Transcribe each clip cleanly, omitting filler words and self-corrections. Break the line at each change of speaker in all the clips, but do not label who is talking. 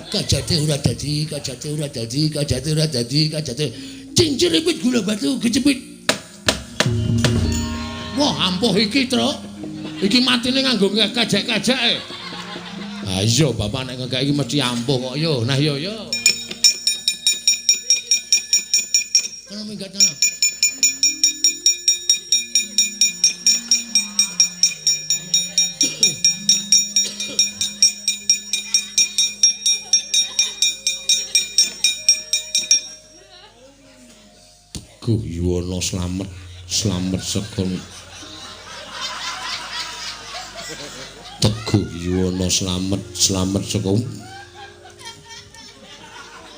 kajate ora dadi, kajate ora dadi, kajate ora dadi, kajate cincin ripit gula batu kecepit. Wah, ampuh iki, Truk. Iki matine nganggo kajak-kajake. Ha iya, bapak nek ngekek iki mesti ampuh kok yo. Nah yo. Kono minggat ana. Teguh Yuwono slamet sekon. Teguh Yuwono slamet sekon.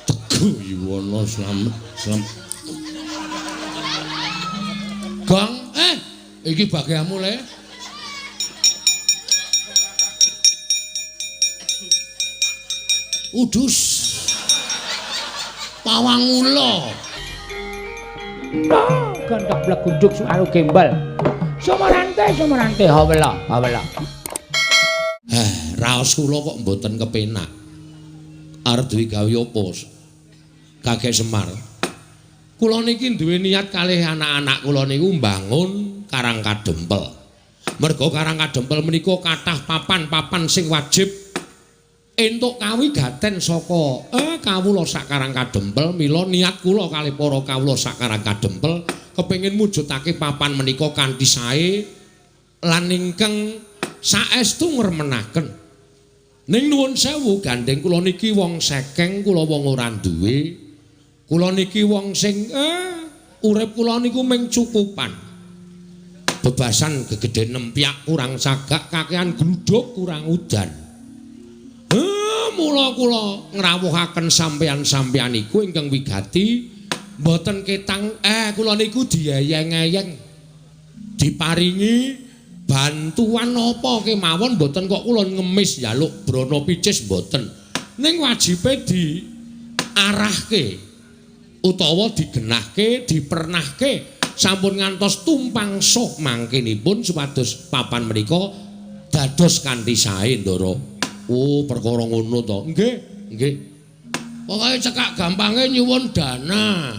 Teguh Yuwono slamet. Gang, iki bagianmu le. Udus. Pawang ula.
Gandak blegunduk karo gembal. Sumerante hawela.
Raos kula kok mboten kepenak. Arep duwe gawe apa? Kakek Semar. Kula niki duwe niat kalih anak-anak kula niku mbangun Karang Kadempel. Merga Karang Kadempel menika kathah papan-papan sing wajib entuk kawigaten saka kawula sak Karang Kadempel. Mila niat kula kalih para kawula sak Karang Kadempel kepengin mujudake papan menika kanthi sae lan ingkang saestu ngremenaken. Ning nuwun sewu gandeng kula niki wong sekeng, kula wong ora duwe. Kula niki wong sing urip kula niku mung cukupan. Bebasan gegeden nempyak kurang sagak, kakehan gluduk kurang udan. Mula kula ngrawuhaken sampeyan-sampeyan iku ingkang wigati mboten ketang kula niku diayeng-ayeng. Diparingi bantuan apa kemawon mboten kok kula ngemis njaluk brana picis mboten. Ning wajibe diarahke utawa digenahke, dipernahke sampun ngantos tumpang sok mangkenipun supados papan menika dados kanthi sae Ndara. Oh, perkara ngono to. Nggih. Pokoke cekak gampange nyuwun dana.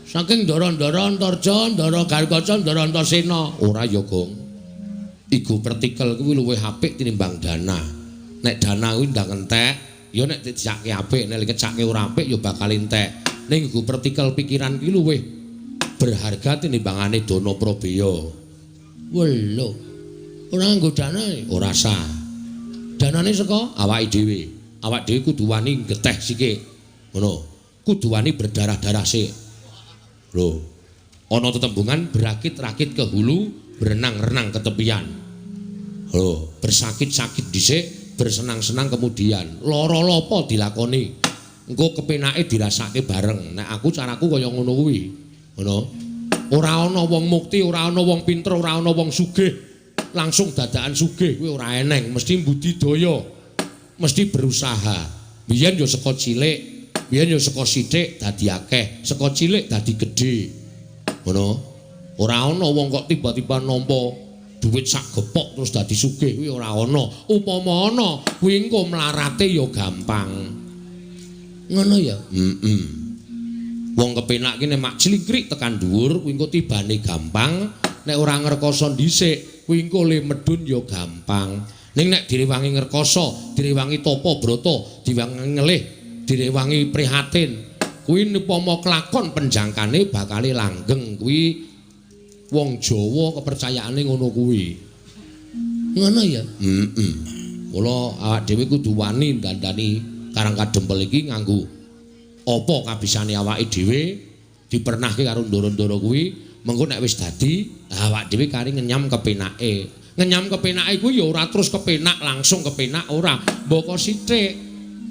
Saking Ndara-ndara Antarja, Ndara Garkaca, Ndara Antasena. Ora ya, Gong. Igu partikel kuwi luwih apik tinimbang dana. Nek dana kuwi ndang entek, ya nek dicake apik, nek kecake ora apik ya bakal entek. Ning igu partikel pikiran kuwi luwih berharga tinimbangane dana prabeya. Welo. Ora nggo dana, ora sah. Danane saka awake dhewe. Awak dhewe kudu wani geteh sithik. Ngono. Kudu wani berdarah-darah sik. Lho. Ana tetembungan berakit-rakit ke hulu, berenang-renang ke tepian. Lho, bersakit-sakit dhisik, bersenang-senang kemudian. Lara-lapa dilakoni. Engko kepenake dirasake bareng. Nek aku caraku kaya ngono kuwi. Ngono. Ora ana wong mukti, ora ana wong pinter, ora ana wong sugih. Langsung dadakan sugih kuwi ora eneng, mesti budidaya, mesti berusaha. Biyen yo saka cilik, biyen yo saka sithik dadi akeh, saka cilik dadi gedhe. Ngono. Ora ana wong kok tiba-tiba nampa dhuwit sak gepok terus dadi sugih kuwi ora ana. Upama ana, kuwi engko mlarate yo gampang. Ngono ya? Wong kepenak ki nek mak jlingkrik tekan dhuwur kuwi engko tibane gampang, nek ora ngrekoso dhisik kuwi engko le medun ya gampang. Ning nek direwangi ngrekoso, direwangi tapa brata, direwangi ngelih, direwangi prihatin, kuwi upama kelakon penjangkane bakal langgeng. Kuwi wong Jawa kepercayaane ngono kuwi. Ngono ya? Mula awak dhewe kudu wani dandani Karang Kadempel iki nganggo apa kabisane awake dhewe dipernahke karo ndara-ndara kuwi. Mengko nek wis dadi awak dhewe kari ngenyam kepenake. Ngenyam kepenake kuwi ya ora terus kepenak langsung kepenak ora. Mboko sithik.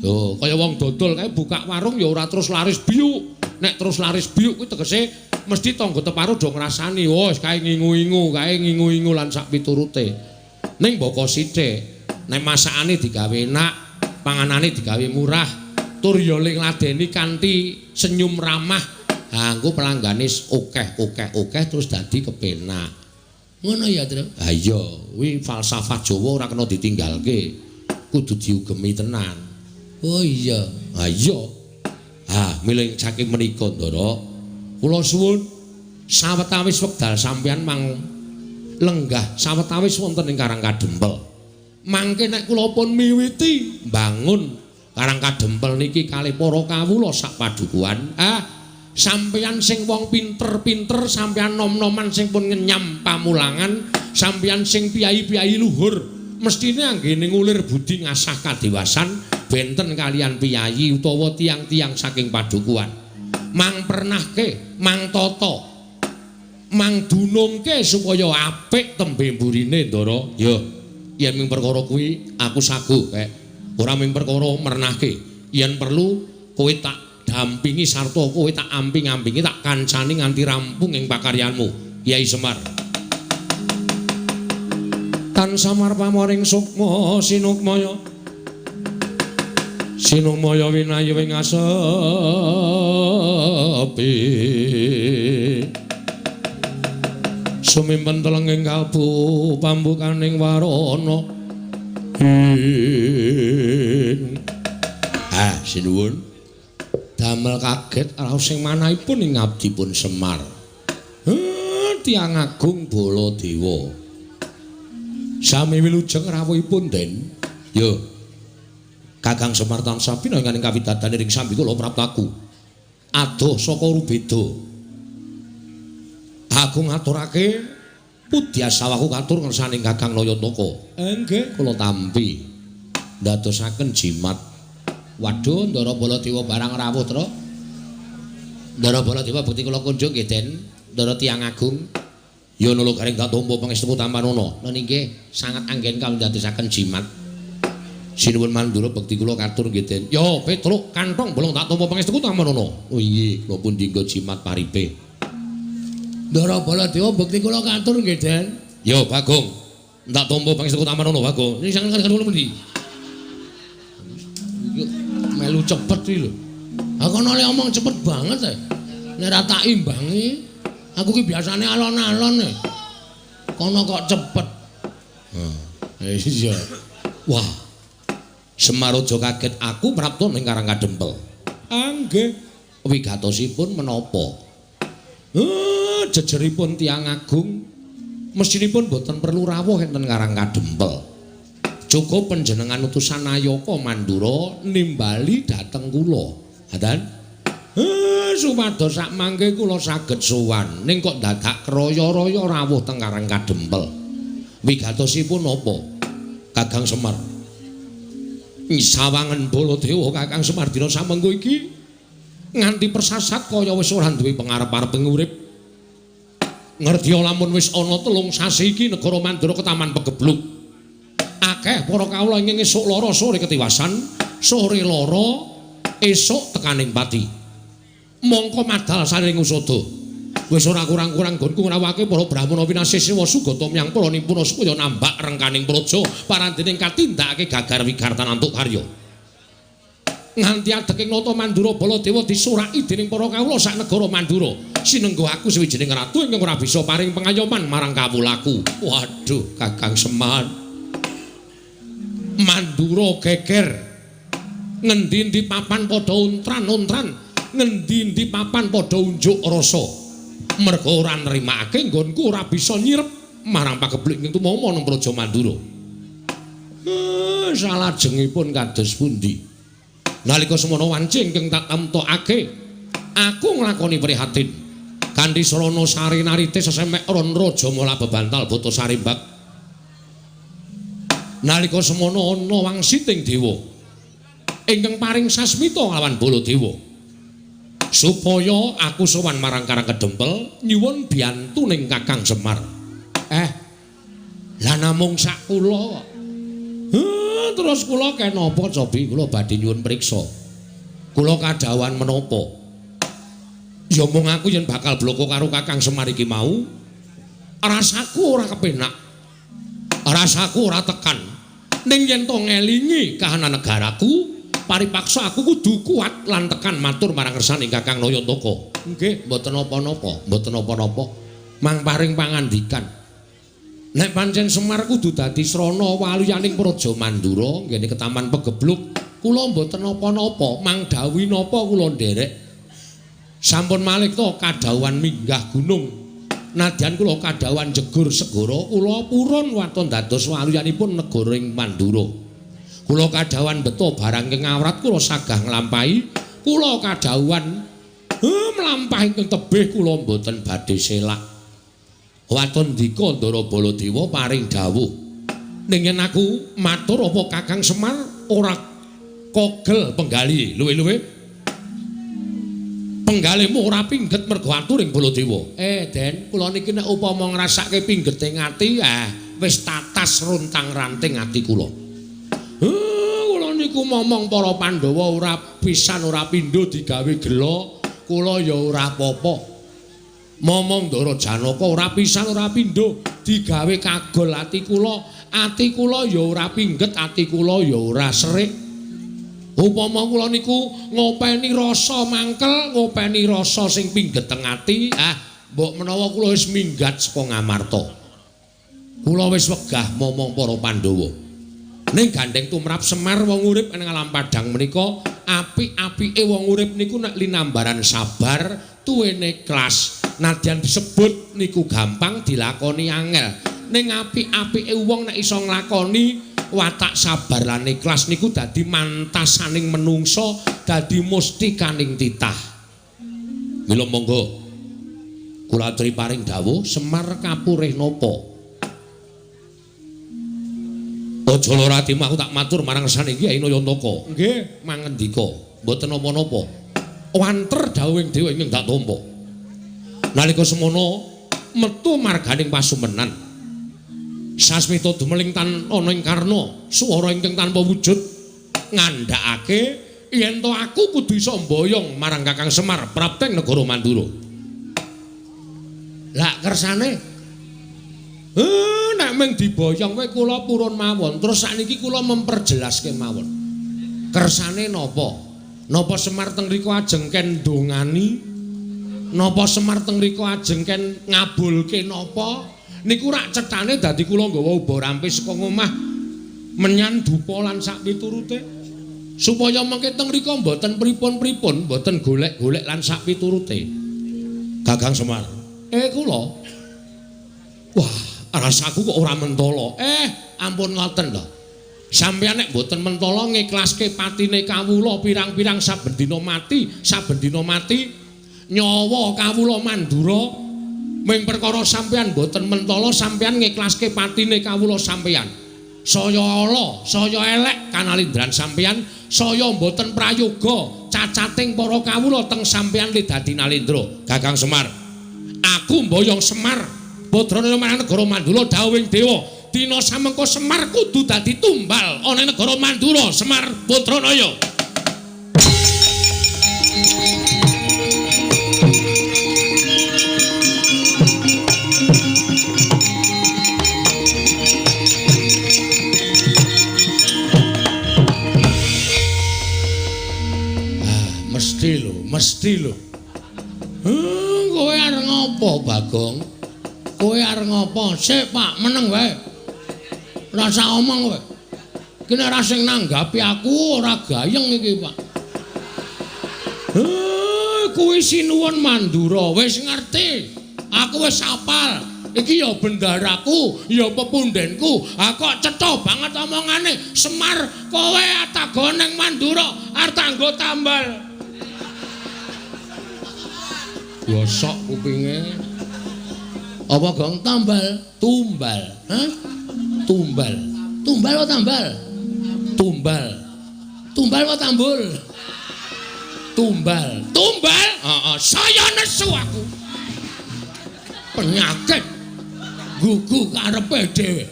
Lho, kaya wong dodol kae buka warung ya ora terus laris biuk. Nek terus laris biuk kuwi tegese mesti tangga teparo do ngrasani, "Oh, kae ngingu-ingu lan sak piturute." Ning mboko sithik. Nek masakane digawe enak, panganane digawe murah, tur ya ngladeni kanthi senyum ramah. Engko pelanggane akeh terus dadi kepenak. Ngono ya, Tru? Ha iya, kuwi falsafah Jawa ora kena ditinggalke. Kudu diugemi tenan. Oh iya. Ah iya. Ah, milih saking menika Ndara. Kula suwun sawetawis wekdal sampeyan mang lenggah sawetawis wonten ing Karang Kadempel. Mangke nek kula pun miwiti bangun Karang Kadempel niki kalih para kawula sak padukuhan. Sampeyan sing wong pinter-pinter, sampeyan nom-noman sing pun ngenyam pamulangan, sampeyan sing piyai-piyai luhur, mestine anggene ngulir budi ngasah kadewasan benten kalian piyai utawa tiang-tiang saking padukuhan. Mang pernahke, mang tata, mang dunungke supaya apik tembe mburine Ndara. Ya, yen ming perkara kuwi aku sagu kek. Ora ming perkara mernahke. Yen perlu kowe tak dampingi sarta kowe tak amping-ampingi tak kancani nganti rampung ing pakaryanmu Kyai Semar. Tan samar pamoring sukma sinukmaya sinukmaya winayu ing asepi sumimpen telenging kalbu pambukaning warana sinuwun damel kaget raos sing manahipun ing abdipun Semar. Tiang agung Baladewa. Sami wilujeng rawuhipun den. Yo. Kakang Semar tansah pinanganing kawidadane ring sambi kula praptaku. Adoh saka rubeda. Agung aturake pudyasawaku katur ngersaning Kakang Nayantaka. Nggih, kula tampi ndadosaken jimat. Waduh, Ndara Baladewa barang rawuh, Tru. Ndara Baladewa bukti kula kunjung nggih, Den. Ndara tiyang agung. Ya nulung garing tatompo pangestu Tamanana. Lan nggih sangat anggen kawula ndadosaken jimat. Sinuwun mandura bekti kula katur nggih, Den. Ya, Petruk kantong bolong tatompo pangestu Tamanana. Oh iya, kula pun dinggo jimat paripe. Ndara Baladewa bekti kula katur nggih, Den. Ya, Bagong. Ndak tompo pangestu Tamanana, Bagong. Sing sanget kula pundi? Melu cepet iki lho. Ha kono le omong cepet banget e. Nek ra tak imbangi, aku ki biasane alon-alon e. Kono kok cepet. Iya. Wah. Semar aja kaget aku prapta ning Karang Kadempel. Nggih. Wigatosipun menapa? Jejeripun tiyang agung mestinipun boten perlu rawuh enten Karang Kadempel. Cukup panjenengan utusan Nayaka Mandura nimbali dhateng kula. Hadan? Supados sak mangke kula saged sowan ning kok dadak kraya-raya rawuh teng Karang Kadempel. Wigatosipun napa? Kakang Semar. Sawangen Baladewa Kakang Semar dina samengko iki nganti persasat kaya wis ora duwe pangarep-arep urip. Ngerti lamun wis ana 3 sasi iki negara Mandura ketaman pegebluk. Akeh para kawula ing esuk lara sore ketiwasan, sore lara esuk tekaning pati. Mongko madal saring usada. Wis ora kurang-kurang gonku ngrawake para brahmana winasisiwa sugata miyang para nimpuna supaya nambak rengkaning praja parandening katindakake gagar wigartan antuk karya. Nganti adeking nata Mandura Baladewa disuraki dening para kawula sak negara Mandura. Sinenggo aku sawijining ratu ingkang ora bisa paring pengayoman marang kawulaku. Waduh, Kakang Semar. Mandura geger ngendi-endi papan padha untran-untran, ngendi-endi papan padha unjuk rasa. Merga ora nrimakake nggonku ora bisa nyirep marang pageblik ing tumama nang Praja Mandura. Salajengipun kados pundi? Nalika semana wanci ingkang tak tamtokake, aku nglakoni prihatin kanthi sarana sari narite sesemek ron raja mula bebantal boto sarimbak. Nalika semana ana wangsiting dewa ingkang paring sasmita lawan Baladewa supaya aku sowan marang Karang Kadempel nyuwun biyantu ning Kakang Semar. Lah namung sak kula kok. Terus kula kenapa cobi kula badhe nyuwun priksa. Kula kadhawan menapa? Ya mung aku yen bakal bloko karo Kakang Semar iki mau rasaku ora kepenak. Rasaku ora tekan. Ning yen to ngelingi kahanan negaraku, paripaksa aku kudu kuat lan tekan matur marang ngersaning Kakang Nayantaka. Nggih, mboten napa-napa, mboten napa-napa. Mang paring pangandikan. Nek pancen Semar kudu dadi srana waliyaning Praja Mandura, ngene ketaman pegebluk, Kula mboten napa-napa, mangdawi napa kula nderek. Sampun malih to kadhawuhan minggah gunung. Nadyan kula kadhawuhan jegur segara, kula purun waton dados waluyanipun negara ing Mandura. Kula kadhawuhan beto barang ing awrat kula sagah nglampahi. Kula kadhawuhan mlampahi ing tebih kula mboten badhe selak. Waton dika Ndara Baladewa paring dawuh. Ning yen aku matur apa Kakang Semar ora kogel penggali luwe-luwe. Penggalihmu ora pingget mergo atur ing Baladewa. Den, kula niki nek upama ngrasake pinggeting ati, wis tatas runtang-ranting ati kula. Kula niku momong para Pandhawa ora pisan ora pindho digawe gela, kula ya ora apa-apa. Momong Ndara Janaka ora pisan ora pindho digawe kagol ati kula ya ora pingget, ati kula ya ora serik. Upama kula niku ngopeni rasa mangkel, ngopeni rasa sing pinggeteng ati, mbok menawa kula wis minggat saka Ngamarta. Kula wis wegah momong para Pandhawa. Ning gandeng tumrap Semar wong urip ing alam padhang menika, apik-apike wong urip niku nek linambaran sabar, tuwene ikhlas. Nadyan disebut niku gampang dilakoni angel. Ning apik-apike wong nek iso nglakoni watak sabar lan ikhlas niku dadi mantasaning menungso, dadi mustikaning titah. Mila monggo kula aturi paring dawuh Semar kapurih napa? Aja lara atimu aku tak matur marang saniki Kyai Nayantaka. Nggih, mangendika, mboten napa-napa. Wanter dawuhing dewa ingkang tak tampa. Nalika semono metu marganing pasumenan. Sasmita dumeling tan ana ing karna swara ingkang tanpa wujud ngandhakake yen to aku kudu iso mboyong marang Kakang Semar prapteng negara Mandura. Lah kersane nek mung diboyong wae kula purun mawon. Terus sakniki kula memperjelaske mawon. Kersane napa? Napa Semar teng mriku ajeng ken ndongani? Napa Semar teng mriku ajeng ken ngabulke napa? Niku rak cethane dadi kula nggawa uba rampe saka omah menyan dupa lan sak piturute. Supaya mengke teng mriku mboten pripun-pripun, mboten golek-golek lan sak piturute. Kakang Semar. Kula. Wah, rasaku kok ora mentala. Ampun ngoten lho. Sampeyan nek mboten mentala ngiklaske patine kawula pirang-pirang saben dina mati, nyawa kawula Mandura ming perkara sampeyan mboten mentala sampeyan ngiklaske patine kawula sampeyan. Saya ala, saya elek kanalindran sampeyan, saya mboten prayoga cacating para kawula teng sampeyan le dadi nalindra. Kakang Semar, aku mboyong Semar putrane marang negara Mandura dawuhing dewa. Dina samengko Semar kudu dadi tumbal ana negara Mandura, Semar Putranaya. Mesti lho. Kowe arep ngopo, Bagong? Kowe arep ngopo? Sik, Pak, meneng wae. Ora usah omong kowe. Iki nek ora sing nanggapi aku ora gayeng iki, Pak. Kuwi sinuwun Mandura, wis ngerti. Aku wis apal. Iki ya bendaraku, ya pepundhenku. Kok cetha banget omongane. Semar, kowe atagon ning Mandura arep tanggo tambal. Gosok kupinge. Apa Gong tambal? Tumbal. Hah? Tumbal. Tumbal apa tambal? Tumbal. Tumbal apa tambul? Tumbal. Tumbal? Saya nesu aku. Penyakit. Gugu karepe dhewe.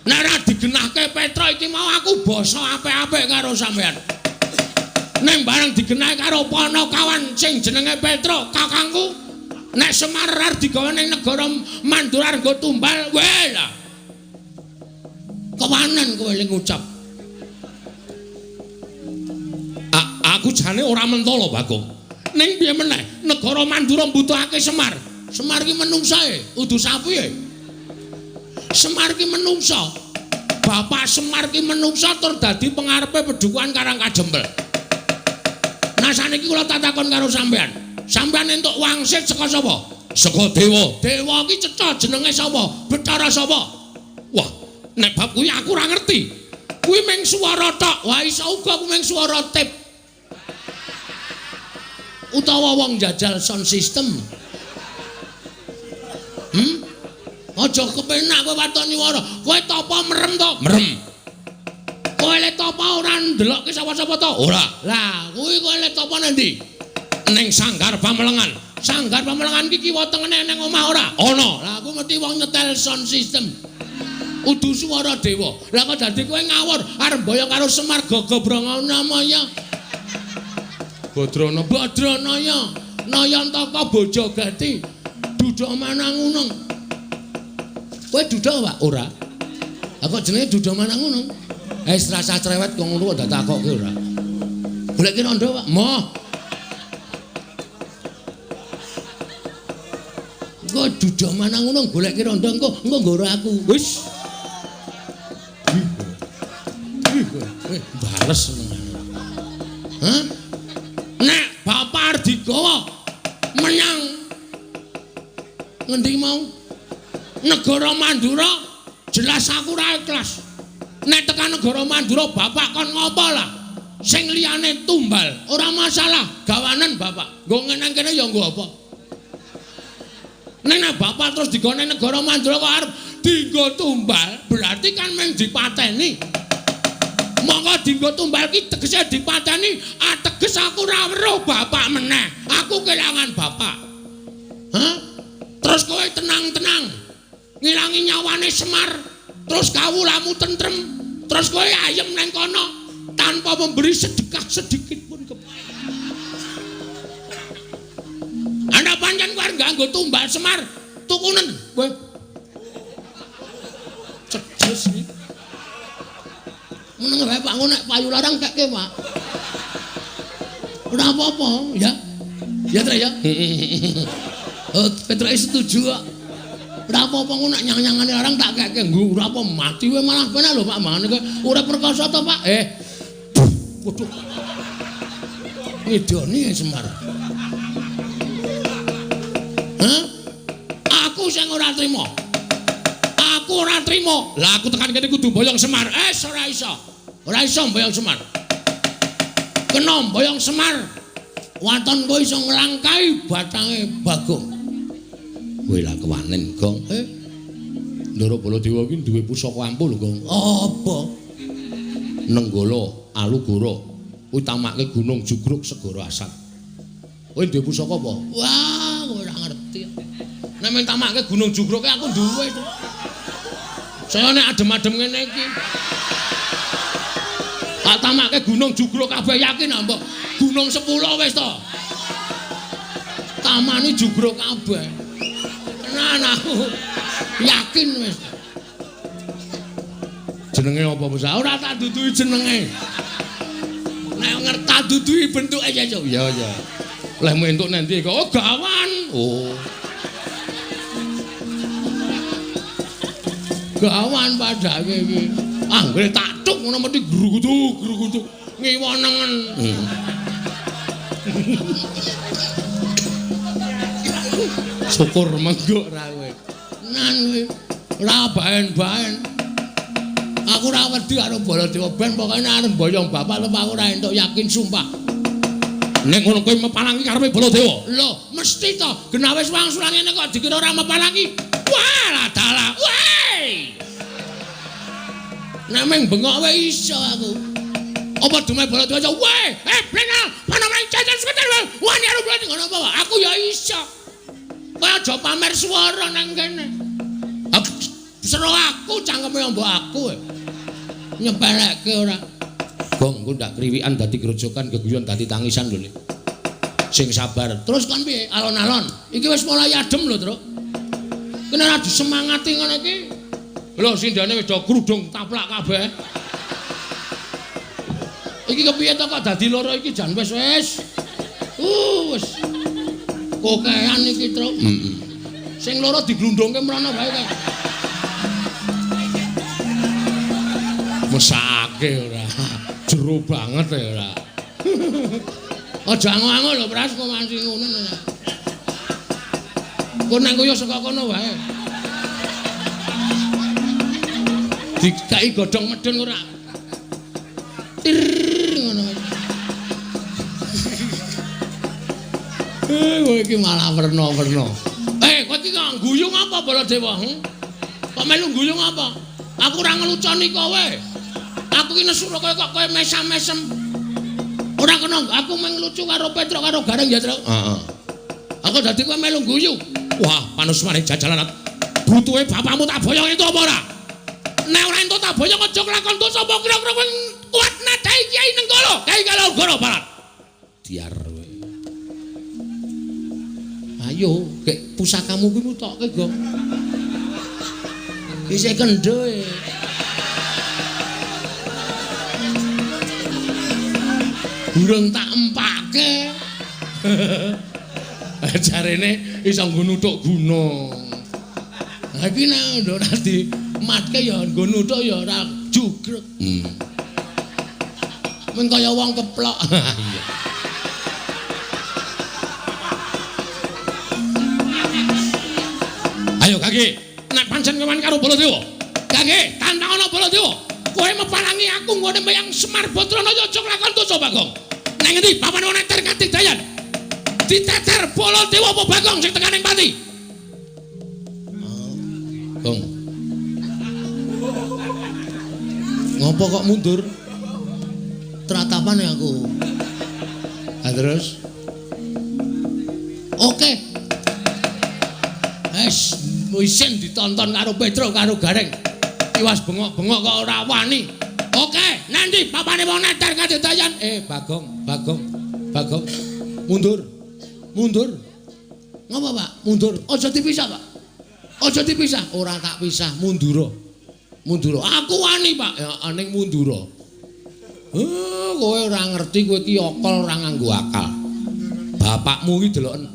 Nek ora digenahke Petra iki mau aku basa apik-apik karo sampean. Nek bareng digenahi karo Panakawan sing jenenge Petra, kakangku. Nek Semar arep digawe ning negara Mandura nggo tumbal, wae lah. Kewanen kowe ling ngucap. Aku jane ora mentala, Bagong. Ning piye meneh, negara Mandura mbutuhake Semar. Semar ki menungsae, udu sapiye. Semar ki menungsa. Bapak Semar ki menungsa tur dadi pengarepe Pedukuhan Karang Kajembel. Nah saniki kula tak takon karo sampean. Sampean entuk wangsit saka sapa? Saka dewa. Dewa ki cetha jenenge sapa? Bathara sapa? Wah, nek bab kuwi aku ora ngerti. Kuwi mung swara tok. Wah iso uga kuwi mung swara tip. Utawa wong jajal sound system. Aja kepenak kowe watoni wara. Kowe tapa merem to? Merem. Kowe le tapa ora ndelokke sapa-sapa to? Ora. Lah, kuwi kowe le tapa nendi? Ning Sanggar Pamelengan. Sanggar Pamelengan ki kiwa tengene ning omah ora? Ana. Lah aku mesti wong nyetel sound system. Udu swara dewa. Lah kok dadi kowe ngawur arep boyo karo Semar Gagabranganamaya. Badranaya. Nayantaka Bojogati. Duduk Manangunung. Kowe duduk Pak? Ora. Lah kok jenenge duduk Manangunung? Wis rasa cerewet kok ngono kok dak takokke ora. Goleki rondo Pak. Moh. Kok duduk Manangunung goleki rondo engko nggoro aku. Wis. Bales Hah? Nek Bapak Ardigawa menyang ngendi mau? Negara Mandura jelas aku ora ikhlas. Nek tekan negara Mandura Bapak kon ngopo lah? Sing liyane tumbal, ora masalah. Gawanen Bapak. Nggo ngene kene ya nggo apa? Nek Bapak terus digone negara Mandura kok arep dienggo tumbal, berarti kan mung dipateni. Monggo dienggo tumbal ki tegese dipateni, ateges aku ora weruh Bapak meneh. Aku kelangan Bapak. Hah? Terus kowe tenang-tenang. Ngilangi nyawane Semar, terus kawulamu tentrem, terus kowe ayem nang kono tanpa memberi sedekah sedikit pun ke. Anda pancen kowe nganggo tumbal Semar, tukunen kowe. Cejes iki. Meneng wae Pak, nek payu larang kekke Pak. Ora apa-apa, ya. Ya Tra ya. Oh, Petra setuju kok. Ora apa-apa ngono nek nyang-nyangane larang tak kekke nggo ora apa mati kowe malah penak lho Pak mangane kowe urip perkasa to Pak. Waduh. Ngidoni Semar. Hah? Aku sing ora trima. Aku ora trima. Lah aku tekan kene kudu boyong Semar. Ora iso. Ora iso boyong Semar. Kena boyong Semar. Waton kowe iso nglangkai batange Bagong. Kowe lah kewanen, Gong. Ndara Baladewa ki duwe pusaka ampuh lho, Gong. Apa? Nenggala Alugara utamakke Gunung Jugruk Segara Asat. Kowe duwe pusaka apa? Wah, kowe ora ngerti. Nek men tamake Gunung Jugruk aku duwe. Saya nek adem-adem ngene iki. Tak tamake Gunung Jugruk kabeh yakin mbok Gunung 10 wis to. Tamani Jugruk kabeh. Tenan aku yakin wis. Jenenge apa Mas? Ora tak duduhi jenenge. Nek ngerti tak duduhi bentuke ya ya. Lah entuk nanti kok oh gawan. Oh. Gawan padake iki. Anggere tak tuk ngono mesti grugutuk ngiwonengen. Syukur menggo ra kowe. Nan kowe ora baen-baen. Aku ora wedi karo Baladewa ben pokoke arep boyong Bapak lho aku ora entuk yakin sumpah. Nek ngono kowe mepalangi karepe Baladewa. Lho, mesti to. Genah wis wangsulan ngene kok dikira ora mepalangi. Wah, lah dalah. Woi. Nek meng bengok wae iso aku. Apa dume Baladewa aja. Weh, blenal, mana main jajan sebentar wae. Wah, ni arep ngono apa, Pak? Aku ya iso. Kowe aja pamer swara nang kene. Sero aku cangkeme mbok aku. Nyepelekke ora. Gong, engko ndak kriwikan dadi grojokan geguyon dadi tangisan lho. Sing sabar. Terus kon piye? Alon-alon. Iki wis mulai adem lho, Truk. Kene ora disemangati ngono iki. Lho sindane wis do krudung taplak kabeh. Iki kepiye to kok dadi loro iki jan wis. Wis. Kokean iki, Truk. Sing loro diglundungke mrono wae kae. Mesake ora. Jero banget ya ora. Aja ango-ango lho Pras kok masih ngono. Kok nang koyo saka kono wae. Dikai godhong medun ora. Tir ngono. Kowe iki malah werna-werna. Kowe iki kok guyung apa Baladewa? Kok melu guyung apa? Aku ora ngeluconi kowe. Aku ki nesu kowe kok kowe mesam-mesem. Ora kena aku menglucu karo Petro karo Gareng ya, Tru. Heeh. Aku dadi kowe melu guyu. Wah, panusmane jajalan. Butuhe bapakmu tak boyong itu apa ora? Nek ora entuk tak boyong aja kelakon dosa apa kira-kira kowe kuat nadai Kiai Nenggala. Kiai Kalonggoro Barat. Diar kowe. Ayo, kek pusakamu kuwi mutokke, Gong. Isih kendho e. Durung tak empake. Jarene iso nggo nuthuk gunung. Ha iki nek ora dimatke ya nggo nuthuk ya ora jugrek. Men kaya wong keplok. Iya. Ayo Kaki, nek pancen kewan karo Baladewa. Kaki, tantangana Baladewa. Kowe meparangi aku nggone mbayang Semar Badranaya aja nglakon dosa Bagong. Nang ngendi papan neter Katigdayan? Diteter Baladewa apa Bagong sing tekan ning pati? Gong. Ngopo kok mundur? Teratapane aku. Terus? Oke. Isin ditonton karo Petro karo Gareng. Iwas bengok-bengok kok ora wani. Oke, nanti papane wong neter Katigdayan. Bagong. Mundur. Ngapa, Pak? Mundur. Aja dipisah, Pak. Aja dipisah. Ora tak pisah, mundur. Aku wani, Pak. Ya ning mundur. Kowe ora ngerti kowe iki okol ora nganggo akal. Bapakmu iki deloken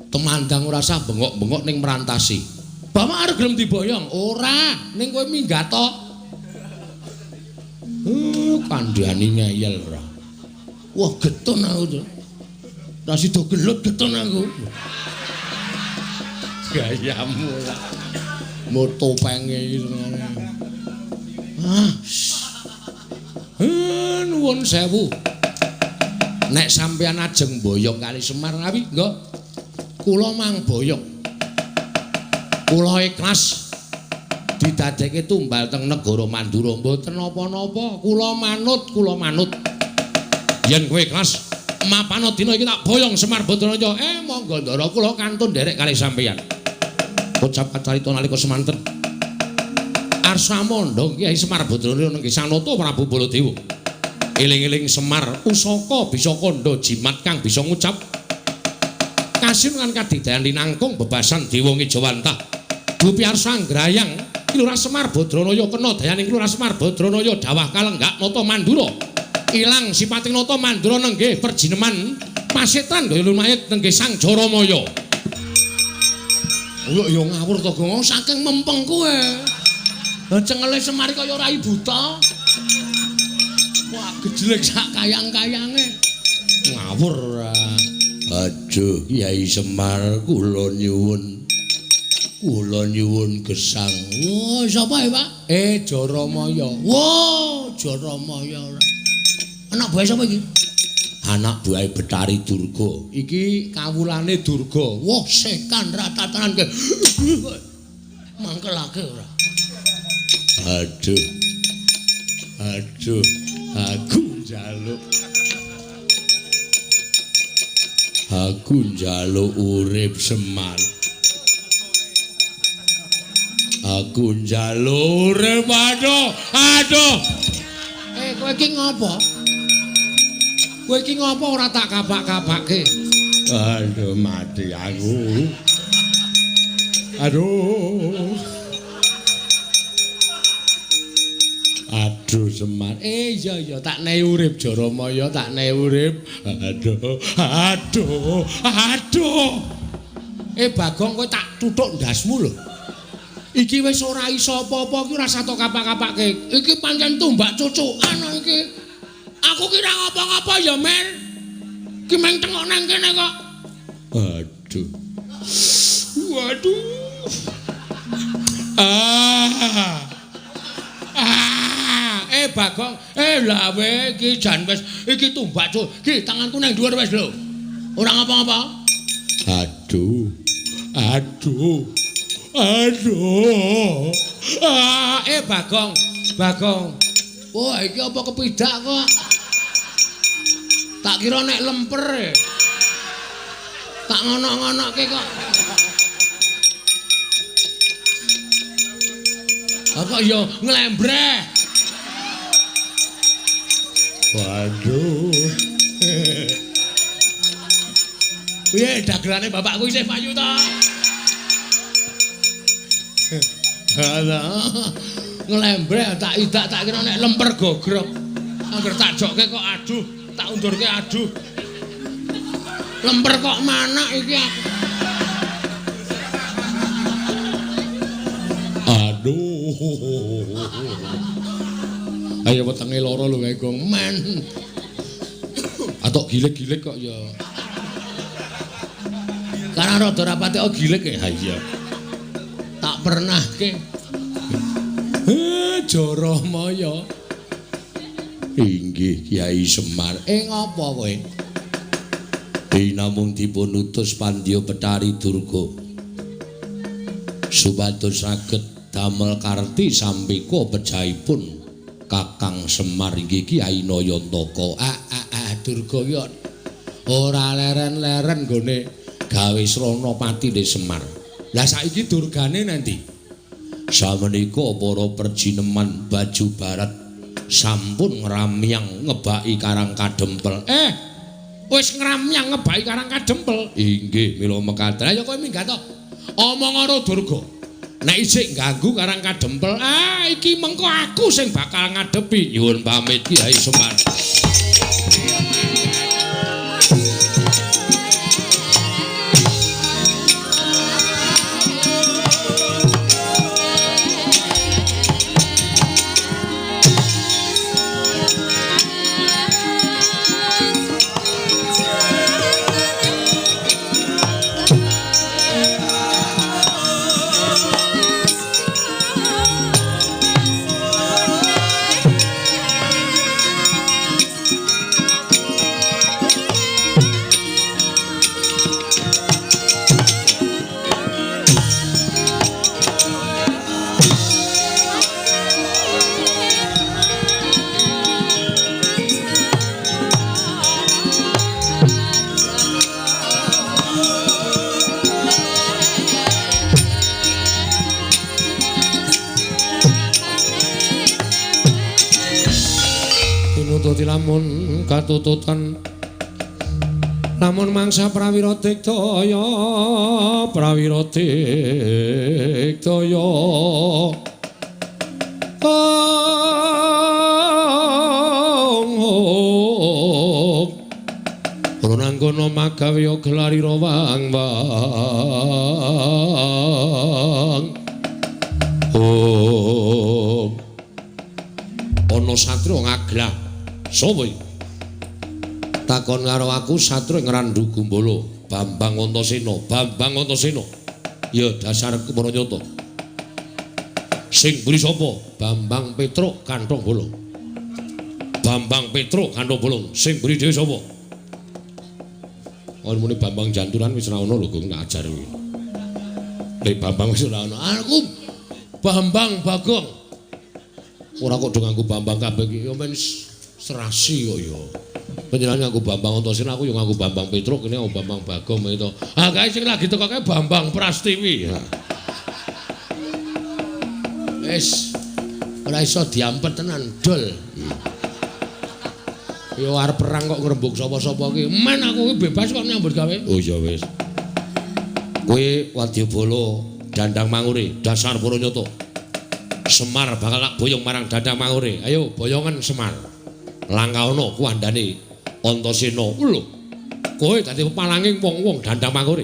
temandang ora usah bengok-bengok ning merantasi. Bapak arep gelem diboyong? Ora, ning kowe minggat tok. Kandhani ngeyel ora. Wah, geton aku. Ora sida gelut geton aku. Gayamu lah. Moto penge iki senengane. Nuwun sewu. Nek sampeyan ajeng boyong kali Semar ngawi, nggo. Kula mang boyong. Kula ikhlas didadekke tumbal teng negara Mandura mboten napa-napa. Kula manut. Yen kowe ikhlas mapana dina iki tak boyong Semar Badranaya. Monggo ndara kula kantun nderek kali sampeyan. Ucap kacarita nalika semanten. Arsamandha Kyai Semar Badranaya nggih Sanata Prabu Baladewa. Eling-eling Semar usaka bisa kandha jimat kang bisa ngucap kasinungan Kadigdayan linangkung bebasan Dewa Ngejawantah. Dupi arsa nggrayang Lurah Semar Badranaya kena dayaning Lurah Semar Badranaya dawah kalenggak nata Mandura. Ilang sipating nata Mandura nenggih perjineman pasetran gaya lumayit nenggih Sang Jaramaya. Ya ngawur to, Gong, saking mempeng kowe. Cengele Semar kaya rai buta. Wah, gejlek sak kayang-kayange. Ngawur ora. Aduh, Kyai Semar kula nyuwun. Kula nyuwun gesang. Wah, sapa Pak? Jaramaya. Wah, Jaramaya ora. Anak buah sapa iki? Anak buah Betari Durga. Iki kawulane Durga. Wah, sekan ratatanan ke. Mangkelake ora. Aduh. Aku njaluk urip Semar. Aku njaluk urip aduh. Kowe iki ngopo? Kowe iki ngopo ora tak kabak-kabake? Aduh mati aku. Aduh Semar. Iya tak nehi urip Jaramaya, tak nehi urip. Aduh. Bagong kowe tak tuthuk ndasmu lho. Iki wis ora iso apa-apa ki ora sato kapak-kapake. Iki pancen tumbak cucukan iki. Aku kira ngapa-ngapa ya, Mer. Ki meng tengok nang kene kok. Aduh. Waduh. Bagong. Lah we iki jan wis iki tumbak cuk. Ki tanganku nang dhuwur wis lho. Ora ngapa-ngapa. Aduh. Bagong. Wah, iki apa kepidak kok? Tak kira nek lemper. Tak ngono-ngonoke kok. Kok ya nglembreh. Waduh. Piye dagelane bapakku isih payu ta? Halah. Nglembreh tak idak tak kira nek lemper gogrok. Angger tak jokke kok aduh, tak undurke aduh. Lemper kok manak iki aku. Aduh. Ayo wetenge lara lho kae Gong. Men. Atok gilik-gilik kok ya. Karena rada rapate kok gilik ya. Ha iya. Tak pernahke. Joromaya. Inggih Kyai Semar. Ngapa kowe? Namung dipun utus Pandya Betari Durga. Supados saged damel karti sampika pejahipun Kakang Semar inggih Kyai Nayantaka. Durga ya ora leren-leren nggone gawe srana patine Semar. Lah saiki durgane nanti. Samenika para perjineman Baju Barat sampun ngramyang ngebaki Karang Kadempel. Wis ngramyang ngebaki Karang Kadempel. Inggih, mila mekaten. Ayo kowe minggat to. Omong karo Durga. Nek isih ganggu Karang Kadempel, iki mengko aku sing bakal ngadepi. Nyuwun pamit Kyai Semar. Lamun katututan lamun mangsa prawira digdaya Runangkono magawe gelarira wang-wang ana satria ngaglah. Sapa iki? Takon karo aku satria ngrandu Gumbala, Bambang Antasena. Ya dasar Kemaranyata. Sing mburi sapa? Bambang Petruk Kanthong Bolong. Sing mburi dhewe sapa? Ono muni Bambang Janturan wis ora ono lho, Gong, tak ajar kuwi. Lek Bambang wis ora ono. Aku Bambang Bagong. Ora kok do nganggo Bambang kabeh iki. Ya men serasi kok ya. Panjenengan nganggo Bambang Antasena, aku yo nganggo Bambang Petruk, kene Bambang Bagong itu. Kae sing lagi tekoke Bambang Prastiwi. Wis ora iso diampet tenan, dol. Yo arep perang kok ngrembug sapa-sapa iki. Men aku iki bebas kok nyambut gawe. Oh ya wis. Kowe Wadyabala Dandang Mangure, dasar Paranyata. Semar bakal tak boyong marang Dandang Mangure. Ayo boyongan Semar. Langkawana kuandane Antasena. Lho. Kowe dadi palanging wong-wong Dandang Mangure.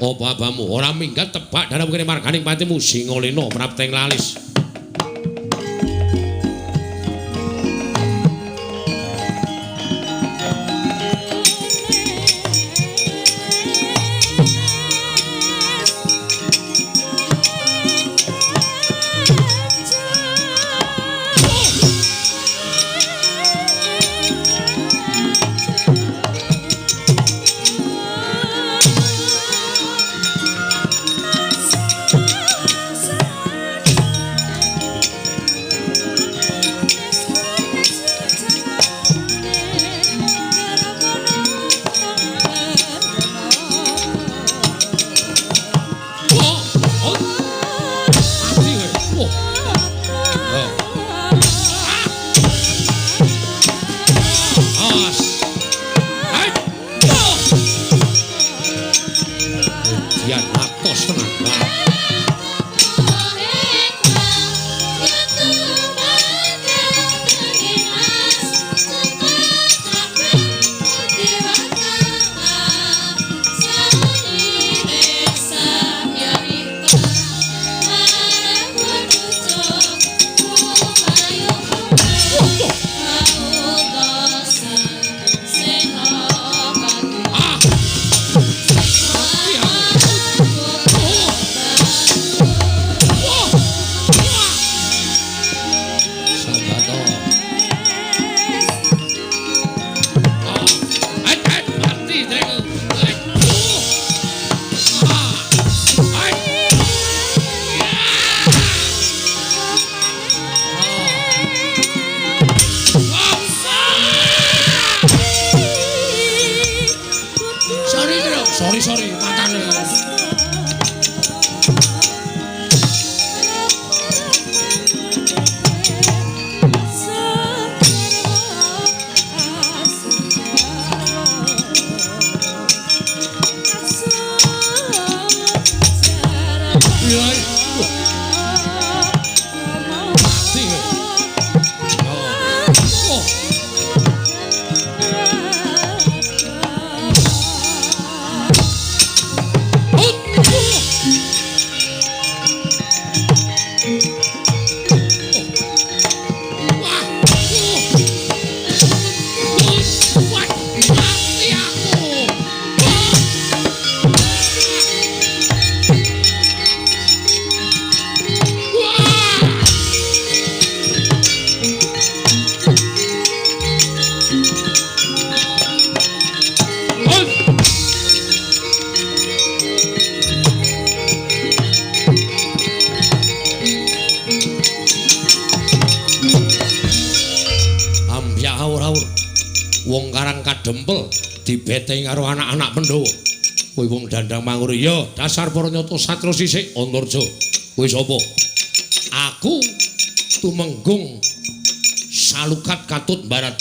Apa abamu ora minggat tebak dalam kene marganing patimu Singalena prapteng lalis. Sorry, matane. Wong Karang Kadempel dibeteng karo anak-anak Pandhawa. Kowe wong Dandang Manguri ya, dasar para nyata satya sisik Antarja. Kowe sapa? Aku Tumenggung Salukat Katut Barat.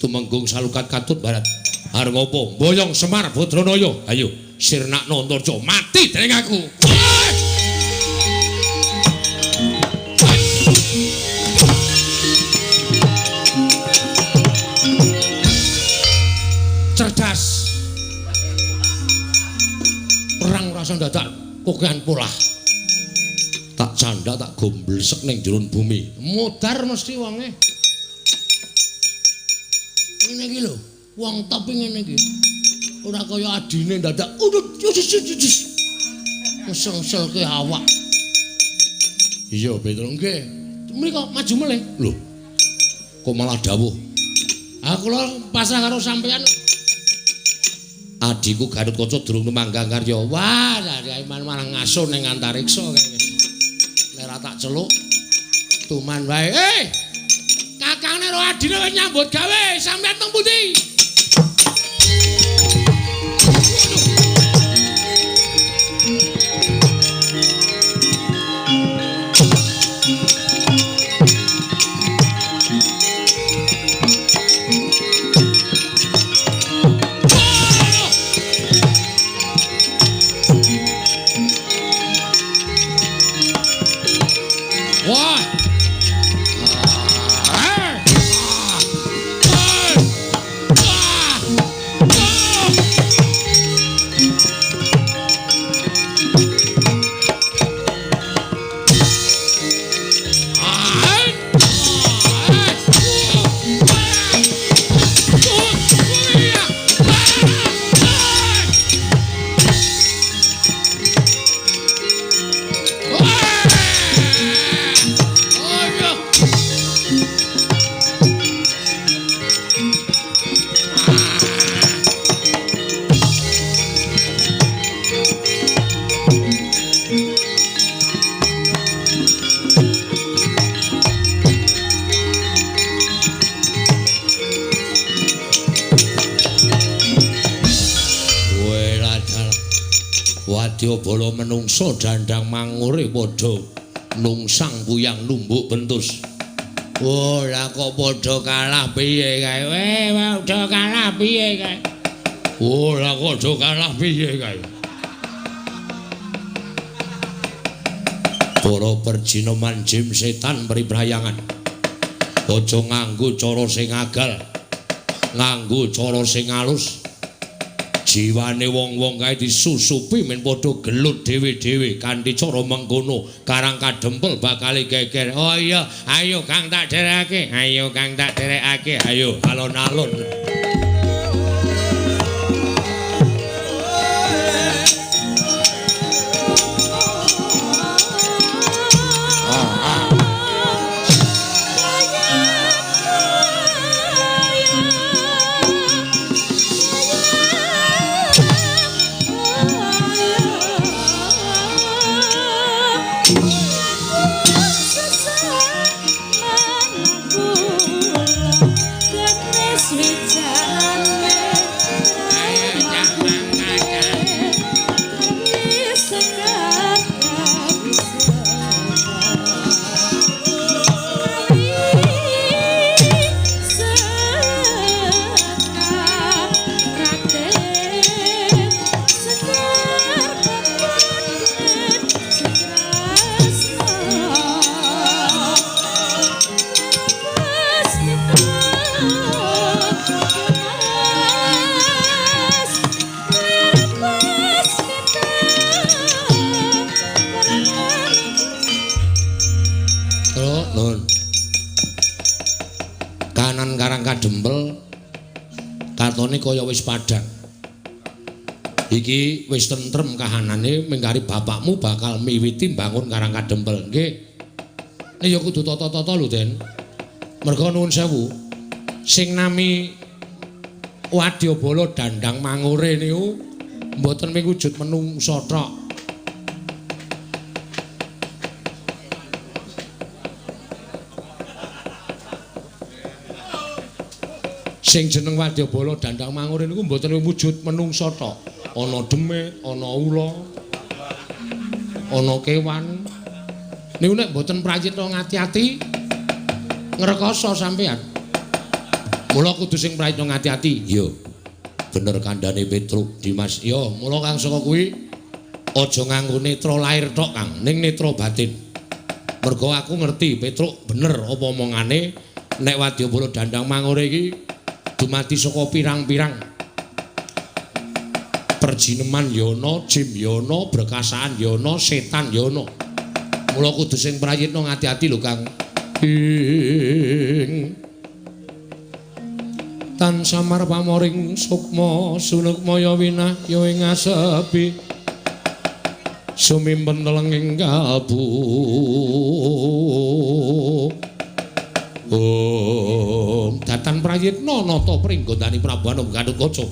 Tumenggung Salukat Katut Barat. Arep ngopo? Boyong Semar Badranaya. Ayo, sirnakna Antarja mati dening aku. Cerdas perang rasa dadak kokean polah tak canda tak gomblesek ning jero bumi modar mesti wonge ngene iki lho wong top ngene iki ora kaya adine dadak meseng-selke awak iya betul nggih mriko maju meleh lho kok malah dawuh aku lho pasrah karo sampean adiku Gatotkaca durung numanggang karya. Wah, dari iman marang ngaso ning antariksa kene. Nek ra tak celuk tuman wae. Kakangne ro adine wis nyambut gawe, sampeyan teng pundi? Wah. Wadyabala menungsa dandang mangure padha nungsang puyang lumbuk bentus. Oh, lah kok padha kalah piye kae? Padha kalah piye kae? Oh, lah kok padha kalah piye kae? Para perjinoman jim setan pribrayangan. Aja nganggo cara sing agal. Nganggo cara sing alus. Jiwane wong-wong kae disusupi men padha gelut dhewe-dhewe kanthi cara mengkono Karang Kadempel bakal geger. Oh iya, ayo Kang tak derekake. Ayo Kang tak derekake. Ayo alon-alon. Katone kaya wis padhang. Iki wis tentrem kahanane mengkari bapakmu bakal miwiti bangun Karang Kadempel. Nggih. Ya kudu tata-tata lho, Den. Merga nuwun sewu. Sing nami Wadyabala dandang mangure niku mboten mung wujud menungsa tok. Sing jeneng Wadyabala dandang mangure niku mboten wujud menungsa tok. Ana demit, ana ula, ana kewan. Niku nek mboten prayitna ngati-ati ngrekoso sampean. Mula kudu sing prayitna ngati-ati. Yo. Bener kandhane Petruk Dimas. Yo, mula Kang saka kuwi aja nganggo netra lair tok, Kang, ning netra batin. Mergo aku ngerti Petruk bener apa omongane nek Wadyabala dandang mangure iki dumadi saka pirang-pirang perjineman yana, jim yana, berkasaan yana, setan yana. Mula kudu sing prayitna ngati-ati lho, Kang. Ing tan samar pamoring sukma sunukmaya winah ya ing asepi sumimpen telenging kalbu. Datan prayitna nata pringgondani Prabu Anom Gatotkaca.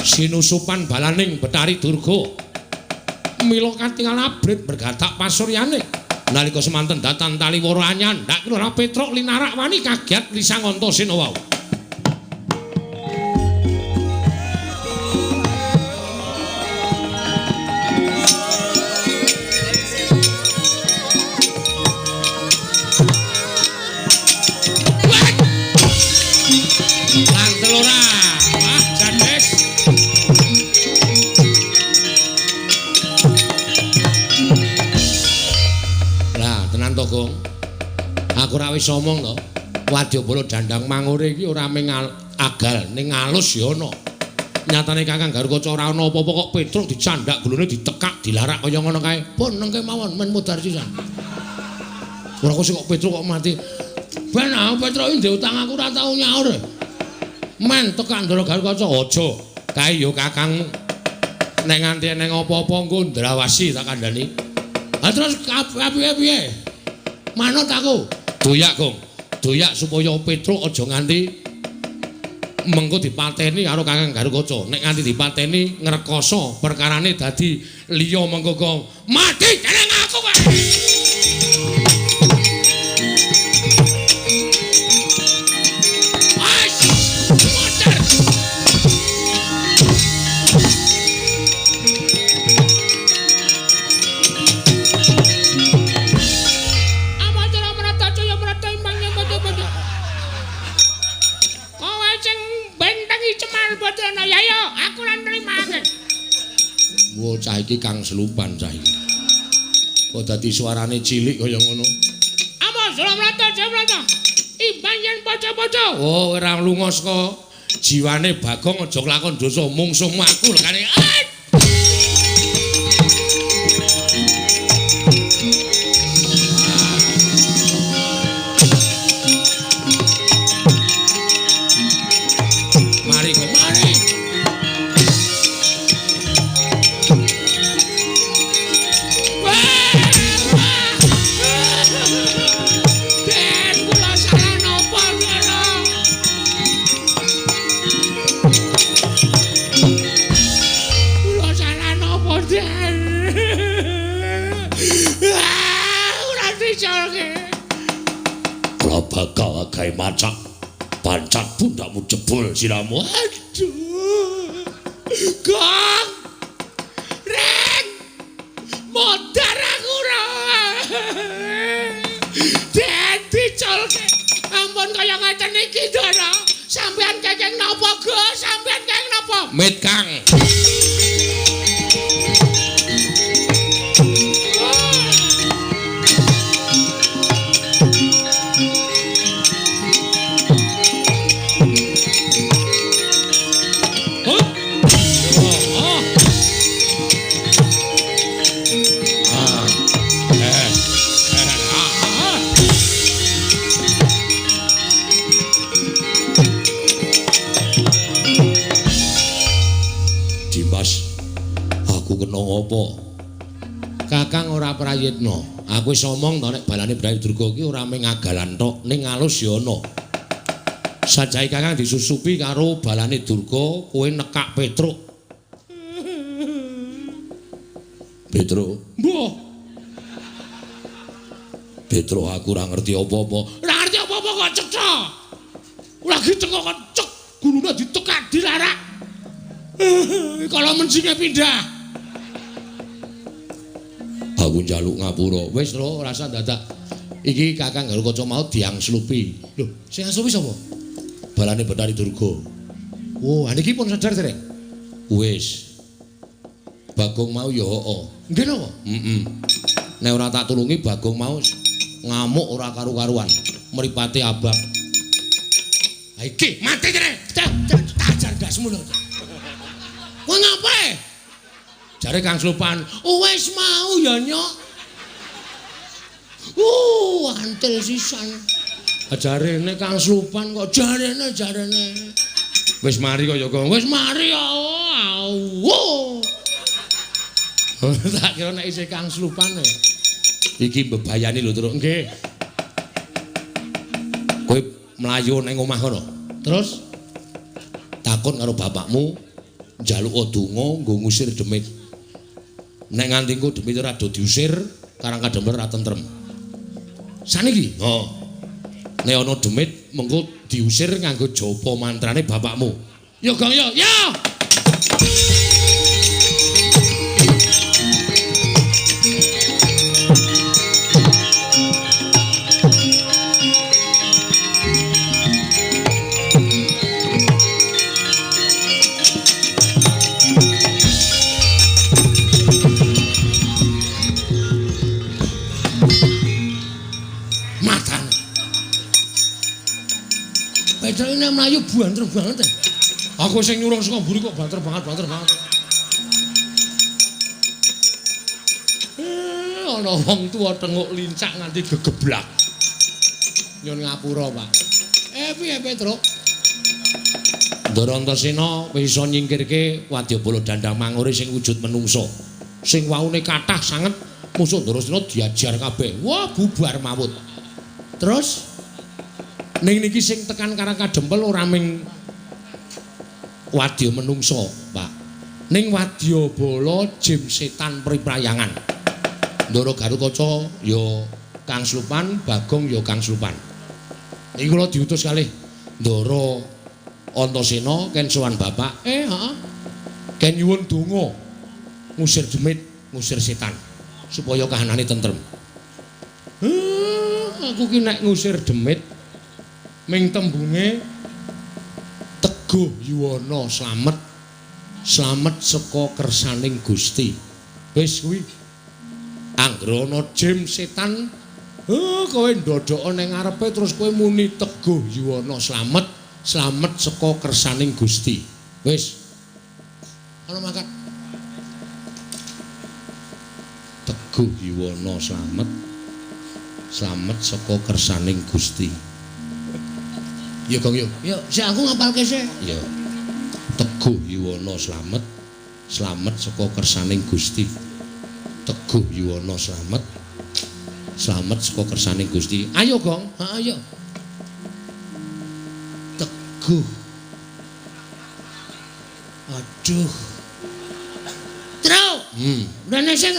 Sinusupan balaning Betari Durga. Mila katingal abrit bergatak pasuryane. Nalika semanten datan taliwara anyandhak Ora Petruk linarak wani kagiat lisang Antasena wau. Aku ora wis omong to, Wadyabala dandang mangure iki ora mung agal ning alus ya ana. Nyatane Kakang Garukaca ora ana apa-apa kok Petruk dicandhak glone ditekak dilarak kaya ngono kae. Pun nengke mawon men mudhar sisan. Ora kok kok Petruk kok mati. Ben Petruk iki ndek utang aku ora tau nyaur. Men tekak Ndara Garukaca aja. Kae ya Kakangmu. Nek nganti eneng apa-apa engko ndrawasi tak kandhani. Ha terus piye? Manut aku. Doyak, Gong. Doyak supaya Petruk aja nganti mengko dipateni karo Kakang Garukaca. Nek nganti dipateni ngrekoso perkarane dadi liya mengko mati dening aku kae.
Panjenengan boten ya yo, aku lan nrimake.
Wo cah iki Kang Slupan cah iki. Kok dadi suarane cilik kaya ngono.
Apa Suramrata Jamrata? Imbang yen bocah-bocah.
Oh, ora lunga saka jiwane Bagong aja kelakon dosa mungsuh aku lekane. Mari kok mari.
Den kula salah napa kira? Kula salah napa Den? Ora dicolke.
Kula bakal gawe macak pancak pundakmu jebul siramu.
Aduh. Gong. Ren. Modar aku ora. Den dicolke. Ampun kaya ngaten iki, Dara. Sampeyan kenging napa, Gus? Sampeyan kenging napa?
Mit Kang. Dimas, aku kena apa? Kakang ora prayitna. Aku wis omong to nek balane Brayu Durga iki ora mung ngagalan tok, ning alus ya ana. Sajahe Kakang disusupi karo balane Durga, kowe nekak Petruk. Petruk.
Mbah.
Petruk aku ora ngerti apa-apa.
Ora ngerti apa-apa kok cetha. Lagi tengok kok cek gulune ditekak dilarak. Kalau mencinge pindah.
Aku njaluk ngapura. Wis lho, rasa dadak. Iki Kakang karo kaca mau diangslupi. Lho, sing angslupi sapa? Balane Bathari Durga. Oh, niki pun sadar dereng. Wis. Bagong mau ya heeh.
Nggih napa?
Heeh. Nek ora tak tulungi Bagong mau ngamuk ora karu-karuan. Mripate abang. Ha iki mati jare. Tajar dasmu lho. Kowe ngapae? Jare Kang Slupan, wis mau ya nyok. Antel sisan. Jarene Kang Slupan kok jarene. Wis mari kok ya, Kang. Wis mari ya. Tak kira nek isih Kang Slupan e. Iki mbebayani lho, Truk. Nggih. Kowe mlayu ning omah kono. Terus takon karo bapakmu njaluk donga nggo ngusir demit. Nek nganti engko demit ora do diusir, karang kademel ora tentrem. Saniki, nek ana demit mengko diusir nganggo japa mantrane bapakmu. Ya, Gang, ya. Ya. Ini melayu banter banget. Aku sing nyurung saka mburi kok banter banget. Ana wong tuwa tenguk lincak nganti gegeblak. Nyun ngapura, Pak. Piye Petruk? Ndara Antasena wis iso nyingkirke Wadyabala Dandang Mangure sing wujud menungso. Sing waune kathah sanget musuh Ndarasena diajar kabeh. Wah, bubar mawut. Terus ning niki sing tekan Karang Kadempel ora ming wadya menungso, Pak. Ning Wadyabala jim setan priprayangan. Ndara Garukaca ya Kang Slupan, Bagong ya Kang Slupan. Iki kula diutus kalih Ndara Antasena ken sowan Bapak. Heeh. Ken nyuwun donga ngusir demit, ngusir setan supaya kahanane tentrem. Aku ki nek ngusir demit ming tembunge Teguh Yuwana slamet. Slamet saka kersaning Gusti. Wis kuwi. Anggere ana jim setan, kowe ndodhok ning ngarepe terus kowe muni Teguh Yuwana slamet. Slamet saka kersaning Gusti. Wis. Ana mangkat. Teguh Yuwana slamet. Slamet saka kersaning Gusti. Ya Gong yo.
Yo, sik aku ngapalke sik.
Ya. Teguh Yuwana slamet. Slamet saka kersaning Gusti. Teguh Yuwana slamet. Slamet saka kersaning Gusti. Ayo Gong,
Ayo.
Teguh.
Aduh. Truk. Rene sing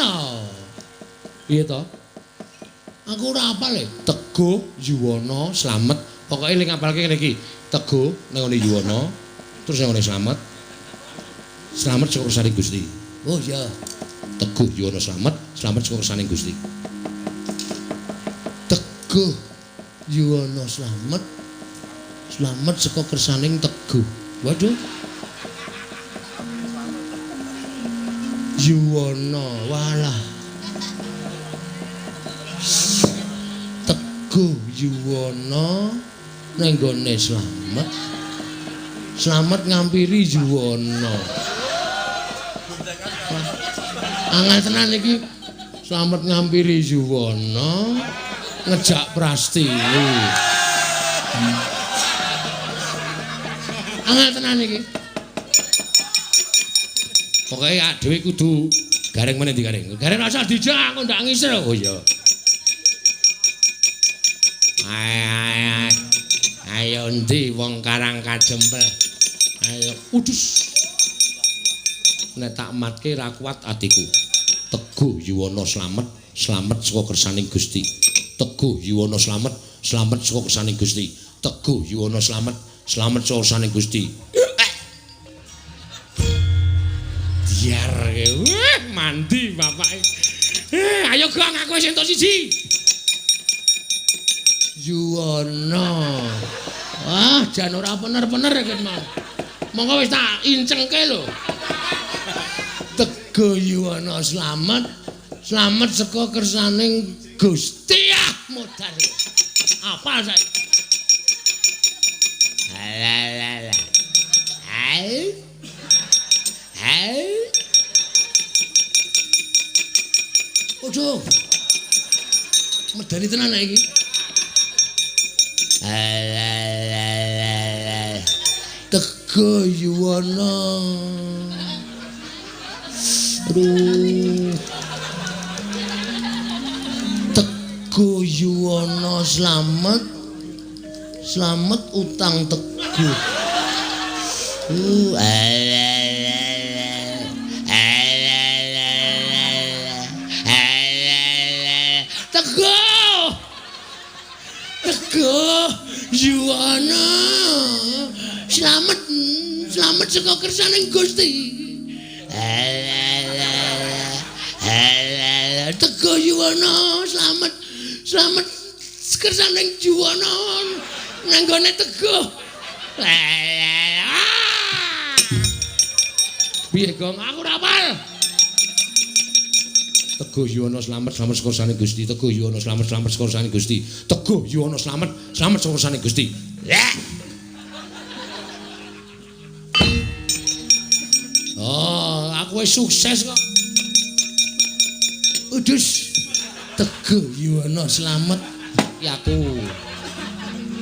Iya to?
aku ora apal e.
Teguh Yuwana slamet. Pokoke eling ngapalke ngene iki. Teguh nang ngene Yuwana, terus nang ngene slamet. Slamet saka kersaning Gusti.
Oh iya.
Teguh Yuwana slamet, slamet saka kersaning Gusti.
Teguh Yuwana slamet. Slamet saka kersaning Teguh. Waduh. Yuwana, walah. Teguh Yuwana ning gone slamet. Slamet ngampiri Yuwana. Angel tenan iki. Slamet ngampiri Yuwana ngejak Prastiwi. Angel tenan iki.
Pokoke awake dhewe kudu gareng meneh ndi gareng.
Gareng rasa dijak kok ndak ngisir.
Oh iya. Ayo endi wong Karang Kajempel. Ayo udus. Nek tak matke ra kuat atiku. Teguh Yuwana slamet, slamet saka kersaning Gusti. Teguh Yuwana slamet, slamet saka kersaning Gusti. Teguh Yuwana slamet, slamet saka kersaning Gusti. Diar mandi bapake. Ayo Gong aku wis entuk siji.
Yuwana. Wah, jan ora bener-bener iki mau. Monggo wis tak incengke lho. Teguh Yuwana slamet. Slamet saka kersaning Gusti modal. Apa saiki?
Alalala. Hai. Hai.
Ojo. Medani tenan iki.
Alalala.
Teguh Yuwana. Aduh. Teguh Yuwana slamet. Slamet utang Teguh. Teguh. Teguh Yuwana. Slamet. Slamet saka kersaning Gusti. Teguh Yuwana slamet. Slamet kersaning Yuwana nang gone Teguh.
Piye Gong aku ora apal. Teguh Yuwana slamet, slamet saka kersaning Gusti. Teguh Yuwana slamet, slamet saka kersaning Gusti. Teguh Yuwana slamet, slamet saka kersaning Gusti. Oh, aku wis sukses kok.
Udus. Teguh Yuwana slamet.
Ya aku.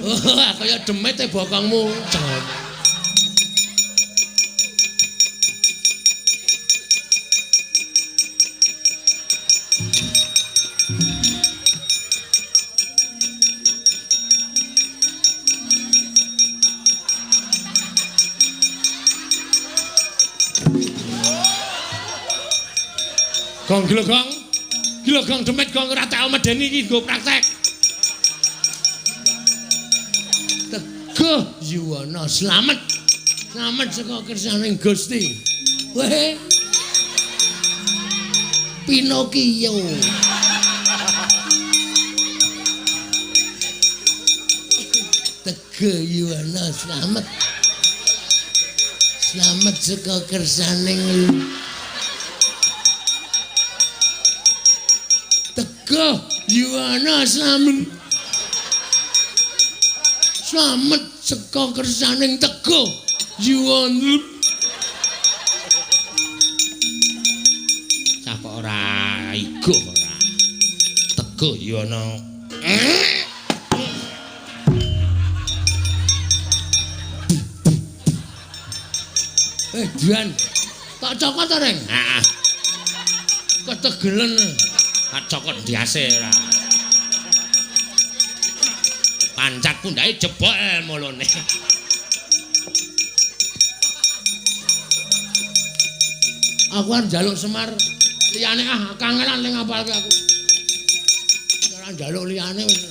Oh, kaya demit e bokongmu.
Gong gila Gong. Gila Gong demit Gong ora tak medeni iki nggo praktek.
Teguh Yuwana slamet. Slamet saka kersaning Gusti. Weh. Pinokio. Teguh Yuwana slamet. Slamet saka kersaning Teguh Yuwana slamet. Slamet saka kersaning Teguh Yuwana. Cak ora igo ora. Teguh Yuwana. Dian, tak cokot ta, Reng? Heeh. Ketegelen. Tak cokot diase ora. Pancak pundake jebol mulune. Aku arep njaluk Semar liyane kangenan ning ngapalke aku. Ora njaluk liyane wis.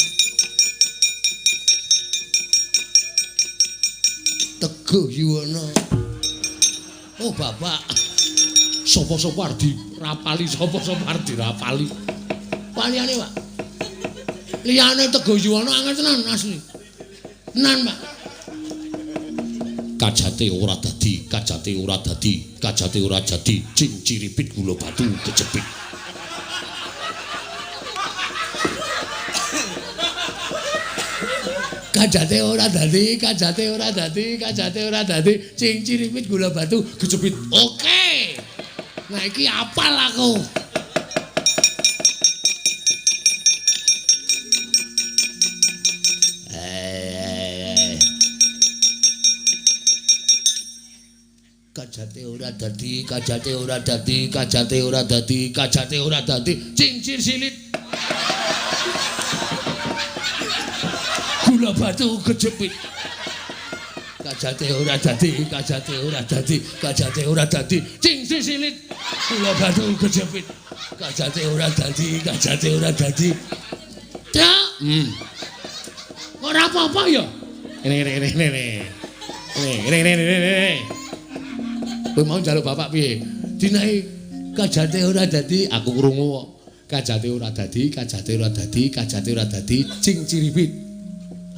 Teguh Yuwana. Oh bapak, sapa-sapa arep dirapali, sapa-sapa arep dirapali. Paliyane, Pak. Liyane Teguh Yuwana angel tenan asli. Tenan, Pak. Kajate ora dadi, kajate ora dadi, kajate ora jadi, cing ciripit gula batu kejepit. Kajate ora dadi, kajate ora dadi, kajate ora dadi, cing ciripit gula batu kejepit. Oke. Nah iki apal aku. Kajate ora dadi, kajate ora dadi, kajate ora dadi, kajate ora dadi, cincir silit. Gula batu kejepit. Kajate ora dadi, kajate ora dadi, kajate ora dadi, cincir silit. Gula batu kejepit. Kajate ora dadi, kajate ora dadi. Dak. Ora apa-apa ya? Ini. Kowe mau njaluk bapak piye? Dinae kajate ora dadi, aku krungu kok. Kajate ora dadi, kajate ora dadi, kajate ora dadi, cing ciripit.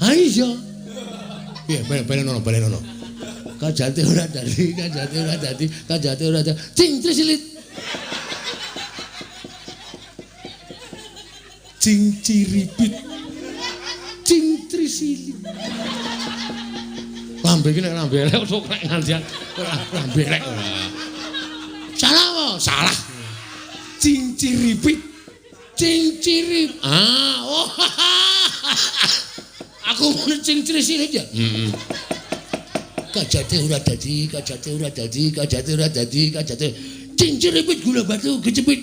Ha iya. Piye balenono. Kajate ora dadi, kajate ora dadi, kajate ora dadi, cing trisilit. Cing ciripit. Cing trisilit. Lambe iki nek lambe elek sok nek ngandian lambe elek. Salah apa? Salah. Cinciripit. Cincirip. Oh. Aku mun cincirisilit ya. Kajate ora dadi, kajate ora dadi, kajate ora dadi, kajate cinciripit gula batu kejepit.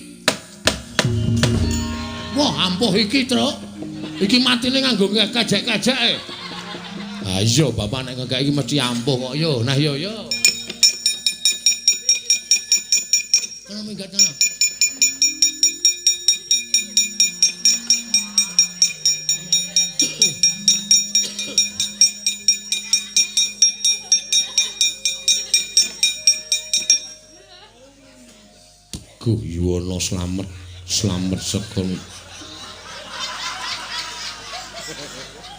Wah, ampuh iki, Truk. Iki matine nganggo kajak-kajake. Ah iya bapak nek ngekek iki mesti ampuh kok yo. Nah yo. Kono minggat ana. Teguh Yuwana slamet sekon.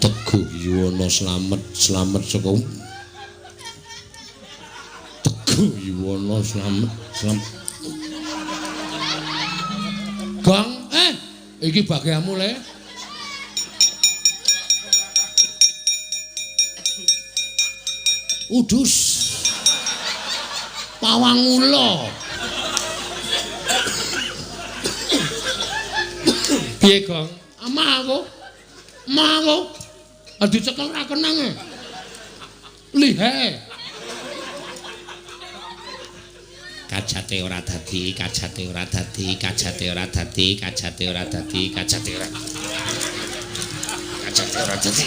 Teguh Yuwana slamet saka Teguh Yuwana slamet. Gang, iki bagianmu le. Udus. Pawang ula. Piye, Gang? Amah aku. Dicekel ora kenang e. Lihe. Kajate ora dadi, kajate ora dadi, kajate ora dadi, kajate ora dadi, kajate ora. Kajate ora dadi.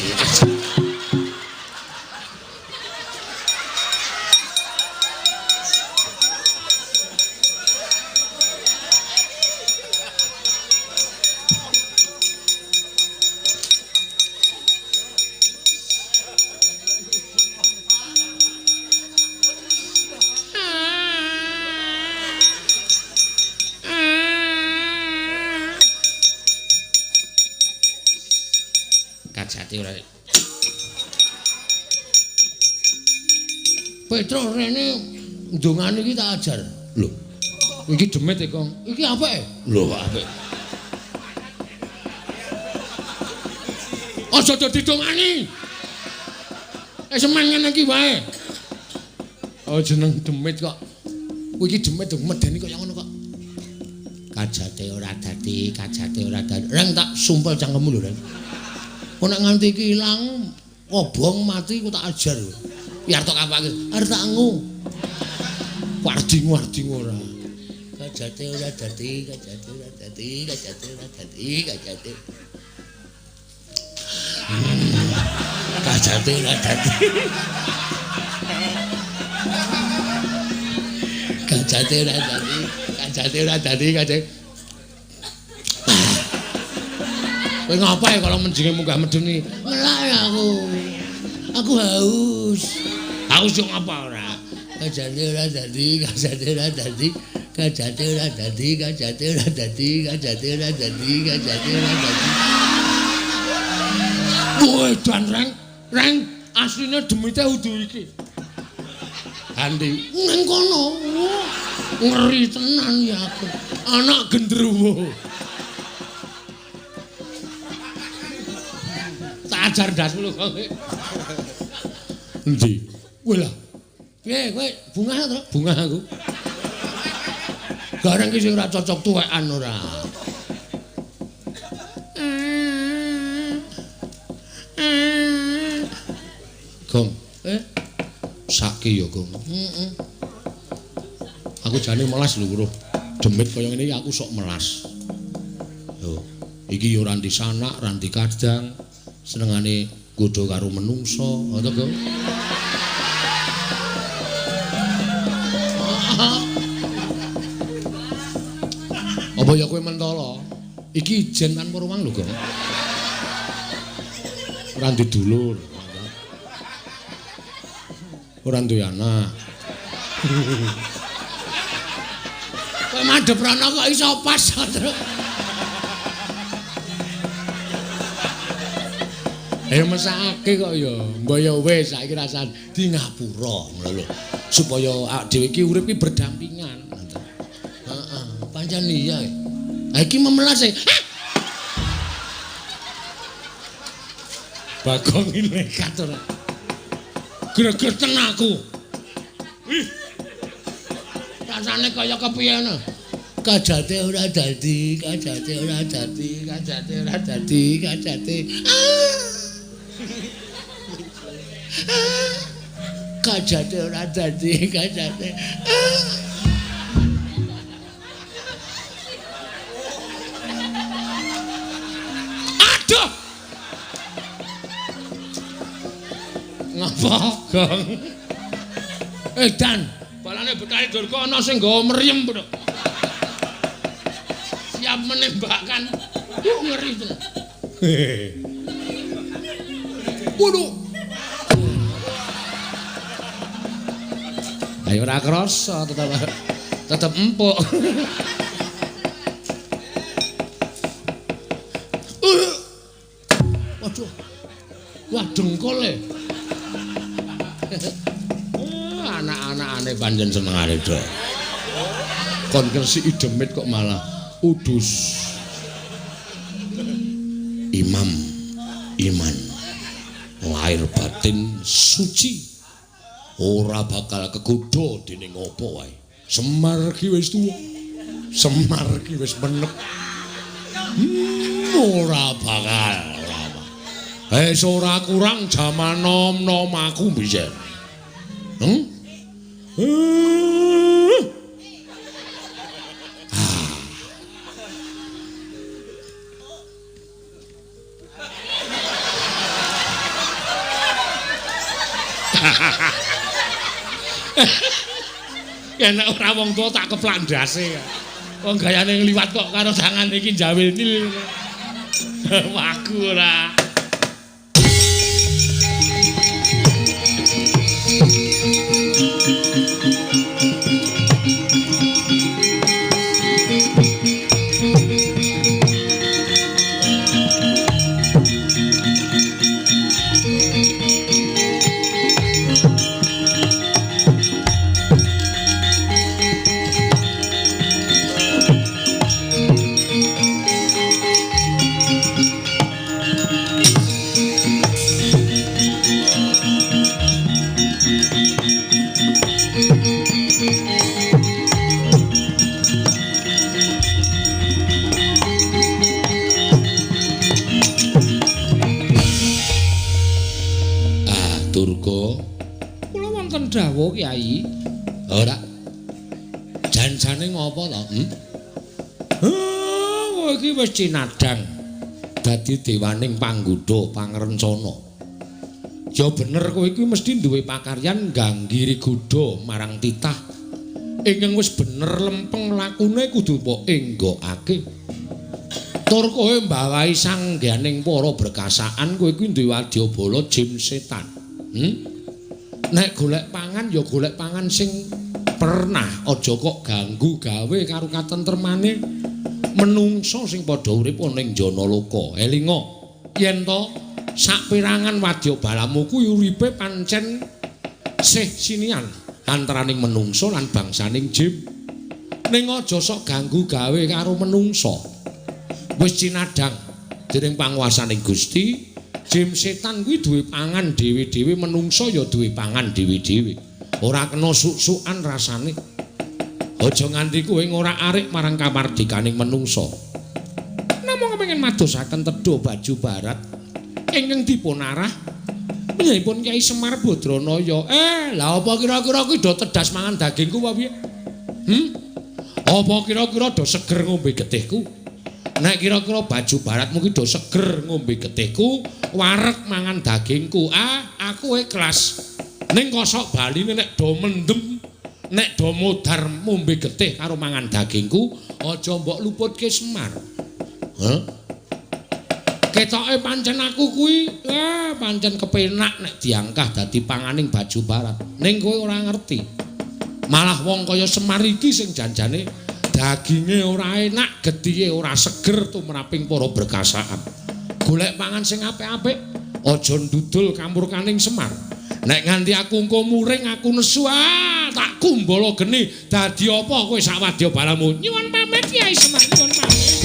Kajate ora. Petro rene Ndongane iki tak ajar.
Lho. Iki demit e, Kong.
Iki apike?
Lho, apik. Aja dadi dongani. Semen ngene iki wae.
Oh jeneng demit kok. Kowe iki demit dong medeni kok ngono kok. Kajate ora dadi, kajate ora dadi. Reng tak sumpel cangkemmu lho, Reng. Kok nek nganti iki ilang, obong mati ku tak ajar. Biar tok apake? Arep tak ngu. Warding ora. Kajate ora dadi, kajate ora dadi, kajate ora dadi, kajate. Kajate ora dadi. Kajate ora dadi, kajate ora dadi, kajate. Kowe ngapae kalau menjinge munggah medeni? Ngelak aku. Aku haus. Haus yo ngapa ora? Kajate ora dadi, kajate ora dadi, kajate ora dadi, kajate ora dadi, kajate ora dadi, kajate ora dadi.
Woi, dan Reng, asline demite udu iki.
Andi, ning kono. Ngeri tenan ya aku. Anak gendruwo. Tak ajar dasmu lho kowe.
Endi?
Kowe lah. Piye kowe bungah to?
Bungah aku.
Gareng ki sing ora cocok tuwekan ora.
Gong. Saki ya, Gong. Aku jane melas lho, Bro. Demit kaya ngene iki aku sok melas. Yo, iki yo ora ndi sanak, ora ndi kadang. Senengane godho karo menungso, ngono, Gong. Apa ya kowe mentolo? Iki ijen kan Purwang lho, Gong. Ora ndi dulur. Ora duwe anak.
Kowe madhep rono kok iso pas terus.
Mesake kok ya. Mbok ya wis saiki rasane di ngapura ngono lho. Supaya awake dhewe iki urip iki berdampingan.
Heeh, pancen iya. Ha iki memelas e.
Bagong iki nekat ora. Greget aku. Wih.
Rasane kaya kepiye no? Kajate ora dadi, kajate ora dadi, kajate ora dadi, kajate. Kajate ora dadi, kajate.
Aduh. Ngapa, Gong?
Dan,
balane betare Durga ana sing nggawa mriyem, Bro. Siap menembakkan. Ngeri tenan. Waduh. Ayo ora krasa tetep empuk.
Waduh. Wah dengkole.
Anak-anakane pancen senengane do. Kon kresiki demit kok malah udus. Imam iman lahir batin suci ora bakal kegodha dening apa wae. Semar ki wis tuwa. Semar ki wis menep. Ora bakal. Ora kurang jaman nom-nom aku biyen. Enak ora wong tuwa tak keplak ndase. Wong gayane ngliwat kok karo tangan iki jawe nil. Waku ora. Durga, kula wonten dawuh Kyai. Ora. Janjane ngopo to? Kowe iki wis cinadang dadi dewaning panggodha pangrencana. Ya bener kowe iki mesti duwe pakaryan ngganggi Rigoda marang titah. Ingkang wis bener lempeng lakune kudu mbok enggokake. Tur kowe mbawahi sangganing para berkasaan kowe iki duwe wadyabala jim setan. Nek golek pangan ya golek pangan sing pernah, aja kok ganggu gawe karo katentremane menungso sing padha urip ana ing Janaloka. Elinga yen to saperangan wadyabalamu kuwi uripe pancen sih sinian antaraning menungso lan bangsaning jim. Ning aja sok ganggu gawe karo menungso. Wis cinadang dening panguwasaning Gusti. Jim setan kuwi duwe pangan dhewe-dhewe, menungso ya duwe pangan dhewe-dhewe. Ora kena suk-sukan rasane. Aja nganti kowe ora arik marang kamardikaning menungso. Namung kepengin madosaken tedha baju barat ingkang dipun arah menyahipun Kyai Semar Badranaya. Lah apa kira-kira kuwi do tedas mangan dagingku apa piye? Apa kira-kira do seger ngombe getihku? Nek kira-kira baju baratmu ki do seger ngombe getihku, wareg mangan dagingku. Aku ikhlas. Ning kosok baline nek do mendem, nek do modar ngombe getih karo mangan dagingku, aja mbok luputke Semar. Ketoke pancen aku kuwi, pancen kepenak nek diangkah dadi panganing baju barat. Ning kowe ora ngerti. Malah wong kaya Semar iki sing janjane daginge ora enak, gethihe ora seger tumraping para berkasaan. Golek pangan sing apik-apik, aja ndudul kamurkaning Semar. Nek nganti aku engko muring aku nesu, tak kumbala geni dadi apa kowe sak wadyabalamu. Nyuwun pamit Kyai Semar, nyuwun pamit.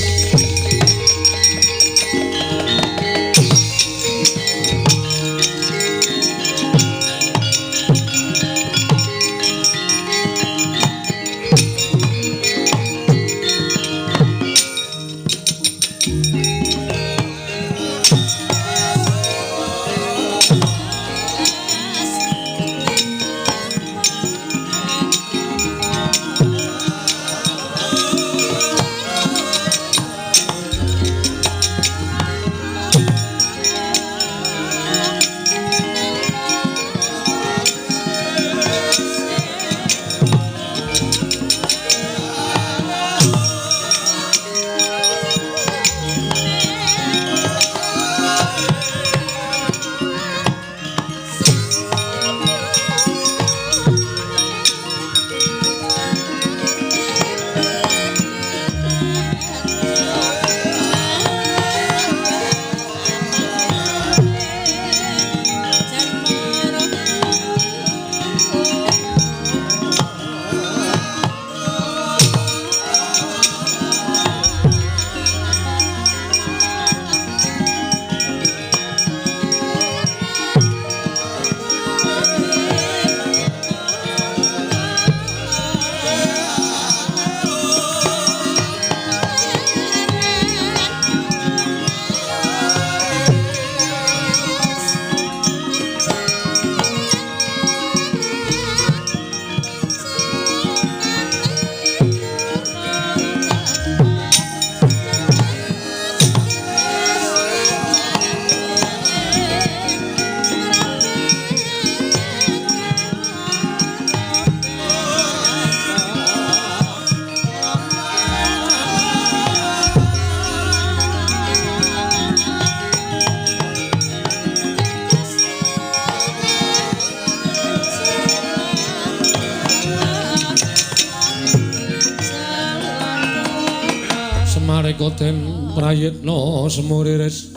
Koten prayitna semuriris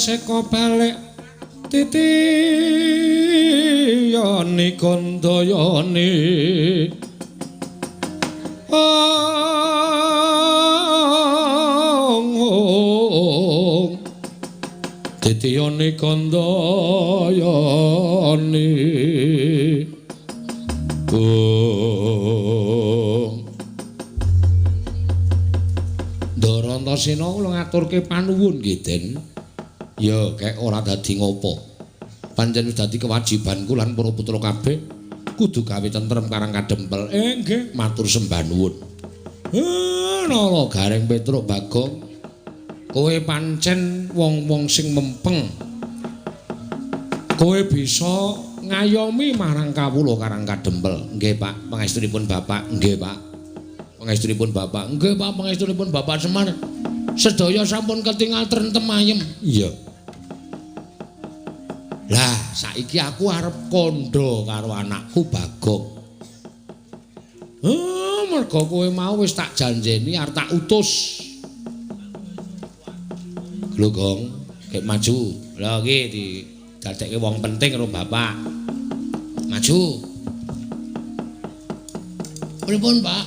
eko balik titiyani kandayani titiyani kandayani Ndara Antasena kula ngaturke panuwun nggih Den. Ya kek ora dadi ngopo. Pancen wis dadi kewajibanku lan para putra kabeh kudu gawe tentrem karang kadempel. Nggih, matur sembah nuwun. Nala Gareng Petruk Bagong. Kowe pancen wong-wong sing mempeng. Kowe bisa ngayomi marang kawula karang kadempel. Nggih, Pak. Pangestunipun Bapak. Nggih, Pak. Pangestunipun Bapak. Nggih, Pak. Pangestunipun Bapak Semar. Sedaya sampun ketingal trentem ayem. Iya. Lah, saiki aku arep kandha karo anakku Bagong. Merga kowe mau wis tak janjeni arep tak utus. Lho, Gong, kek maju. Lah iki didadekke wong penting karo Bapak. Maju. Pripun, Pak?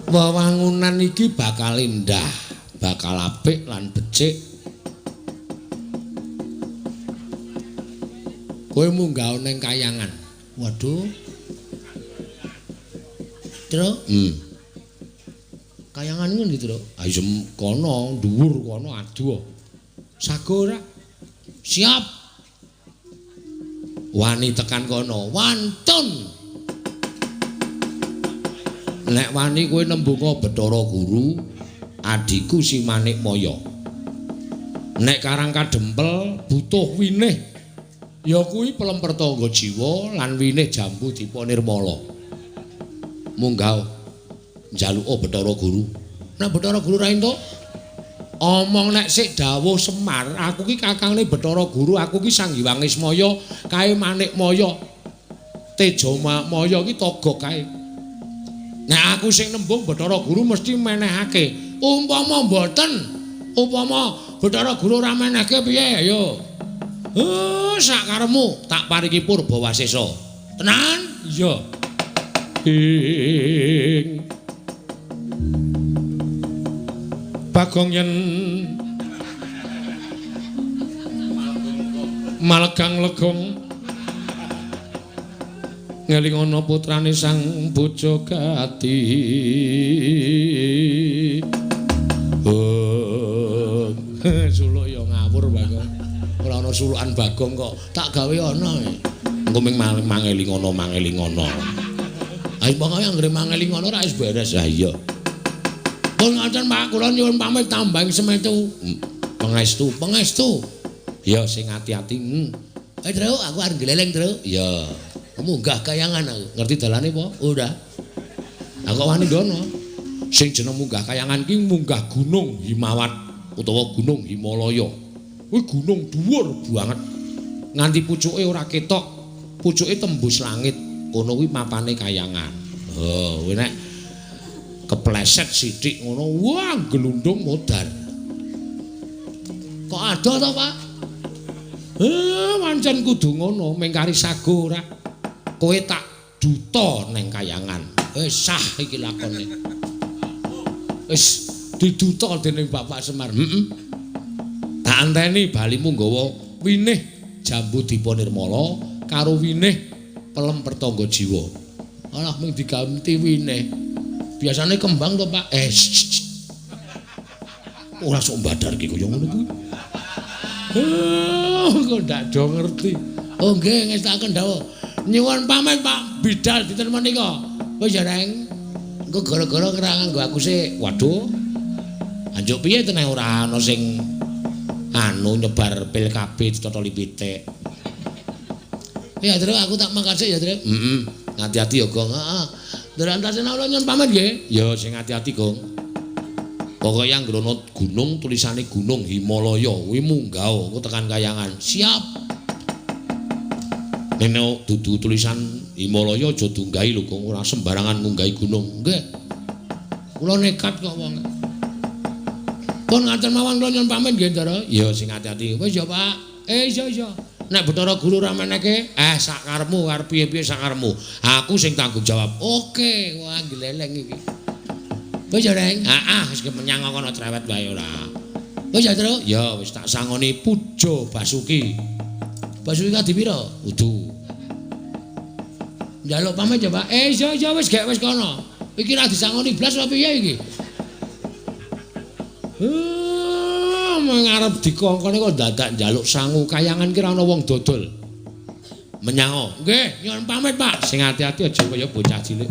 Wewangunan iki bakal indah, bakal apik lan becik. Kowe munggah ning kayangan. Waduh. Tru? Kayangan ngendi, Tru? Ayo kono, dhuwur kono adu. Sago ora? Siap. Wani tekan kono, wantun. Nek wani kowe nembunga Bathara Guru, adhiku si Manik Maya. Nek karang kadempel butuh winih. Ya kuwi pelem pertangga jiwa lan winih jambu dipa nirmala. Munggah njaluka Bathara Guru. Nek Bathara Guru ra entuk, omong nek sik dawuh Semar, aku ki kakangne Bathara Guru, aku ki Sanghyang Ismaya, kae Manik Maya. Teja Maya ki toga kae. Nek aku sing nembung Bathara Guru mesti menehake. Umpama mboten, umpama Bathara Guru ora menehke piye ayo. Sak karemu tak paringi Purbawasesa. Tenan? Iya. Bagong yen Malegang Legong ngelingana putrane Sang Bojogati. Suluk ya ngawur Bagong. Ora ana sulukan Bagong kok tak gawe ana. Engko ming mangelingono. Ayo pokoke anggere mangelingono ra wis beres. Ha iya. Pun ngoten Pak, kula nyuwun pamit tambahing semetu. Pangestu. Ya sing ati-ati. Tru, aku arep gleleng, Tru. Ya. Munggah kayangan aku. Ngerti dalane apa? Udah. Aku wani ngono. Sing jeneng munggah kayangan ki munggah Gunung Himawat utawa Gunung Himalaya. Kuwi gunung dhuwur banget. Nganti pucuke ora ketok. Pucuke tembus langit. Kono kuwi mapane kayangan. Kuwi nek kepleset sithik ngono, wah glundung modar. Kok ada to, Pak? Pancen kudu ngono, mengkari sago ora. Kowe tak duta ning kayangan. Sah iki lakone. Wis diduta dening Bapak Semar. Tak anteni balimu nggawa winih jambu dipa nirmala karo winih pelem pertangga jiwa. Alah mung diganti winih. Biasane kembang to, Pak. Ora sok badar iki kaya ngono kuwi. Kok ndak do ngerti. Oh nggih ngestaken dawuh. Nyuwun pamit Pak Bidal dinten menika. Wis ya Reng. Engko gara-gara ora nganggo aku sik. Waduh. Anjuk piye tenan ora ana sing nyebar pil kabeh ditotoli pitik. Ya Tru aku tak mangkat sik ya Tru. Hati-hati ya Gong. Heeh. Antasena kula nyuwun pamit nggih. Ya sing ati-ati, Gong. Pokoke anggrono gunung tulisane Gunung Himalaya, kuwi munggah engko tekan kayangan. Siap. Nek dudu tulisan Himalaya aja dunggahi lho, Gong. Ora sembarangan munggahi gunung. Nggih. Kula nekat kok wong. Pun ngaten mawon kula nyuwun pamit nggih, Ndara. Ya sing ati-ati. Wis ya, Pak. Iya. Nek Bathara Guru ra meneke, sak karepmu arep piye-piye sak karepmu. Aku sing tanggung jawab. Oke, wah gleleng iki. Wis ya, Reng. Wis kemenyang kono cerewet wae ora. Wis ya, Tru. Ya wis tak sangoni Puja Basuki. Basuki kadi pira? Udu.
Njaluk pamit ya, Pak. Iya wis gek wis kono. Iki ra disangoni blas apa piye iki?
Mengarep dikongkone kok dadak njaluk sangu kayangan ki ra ana wong dodol. Menyang.
Nggih, nyuwun pamit, Pak.
Sing ati-ati aja kaya bocah cilik.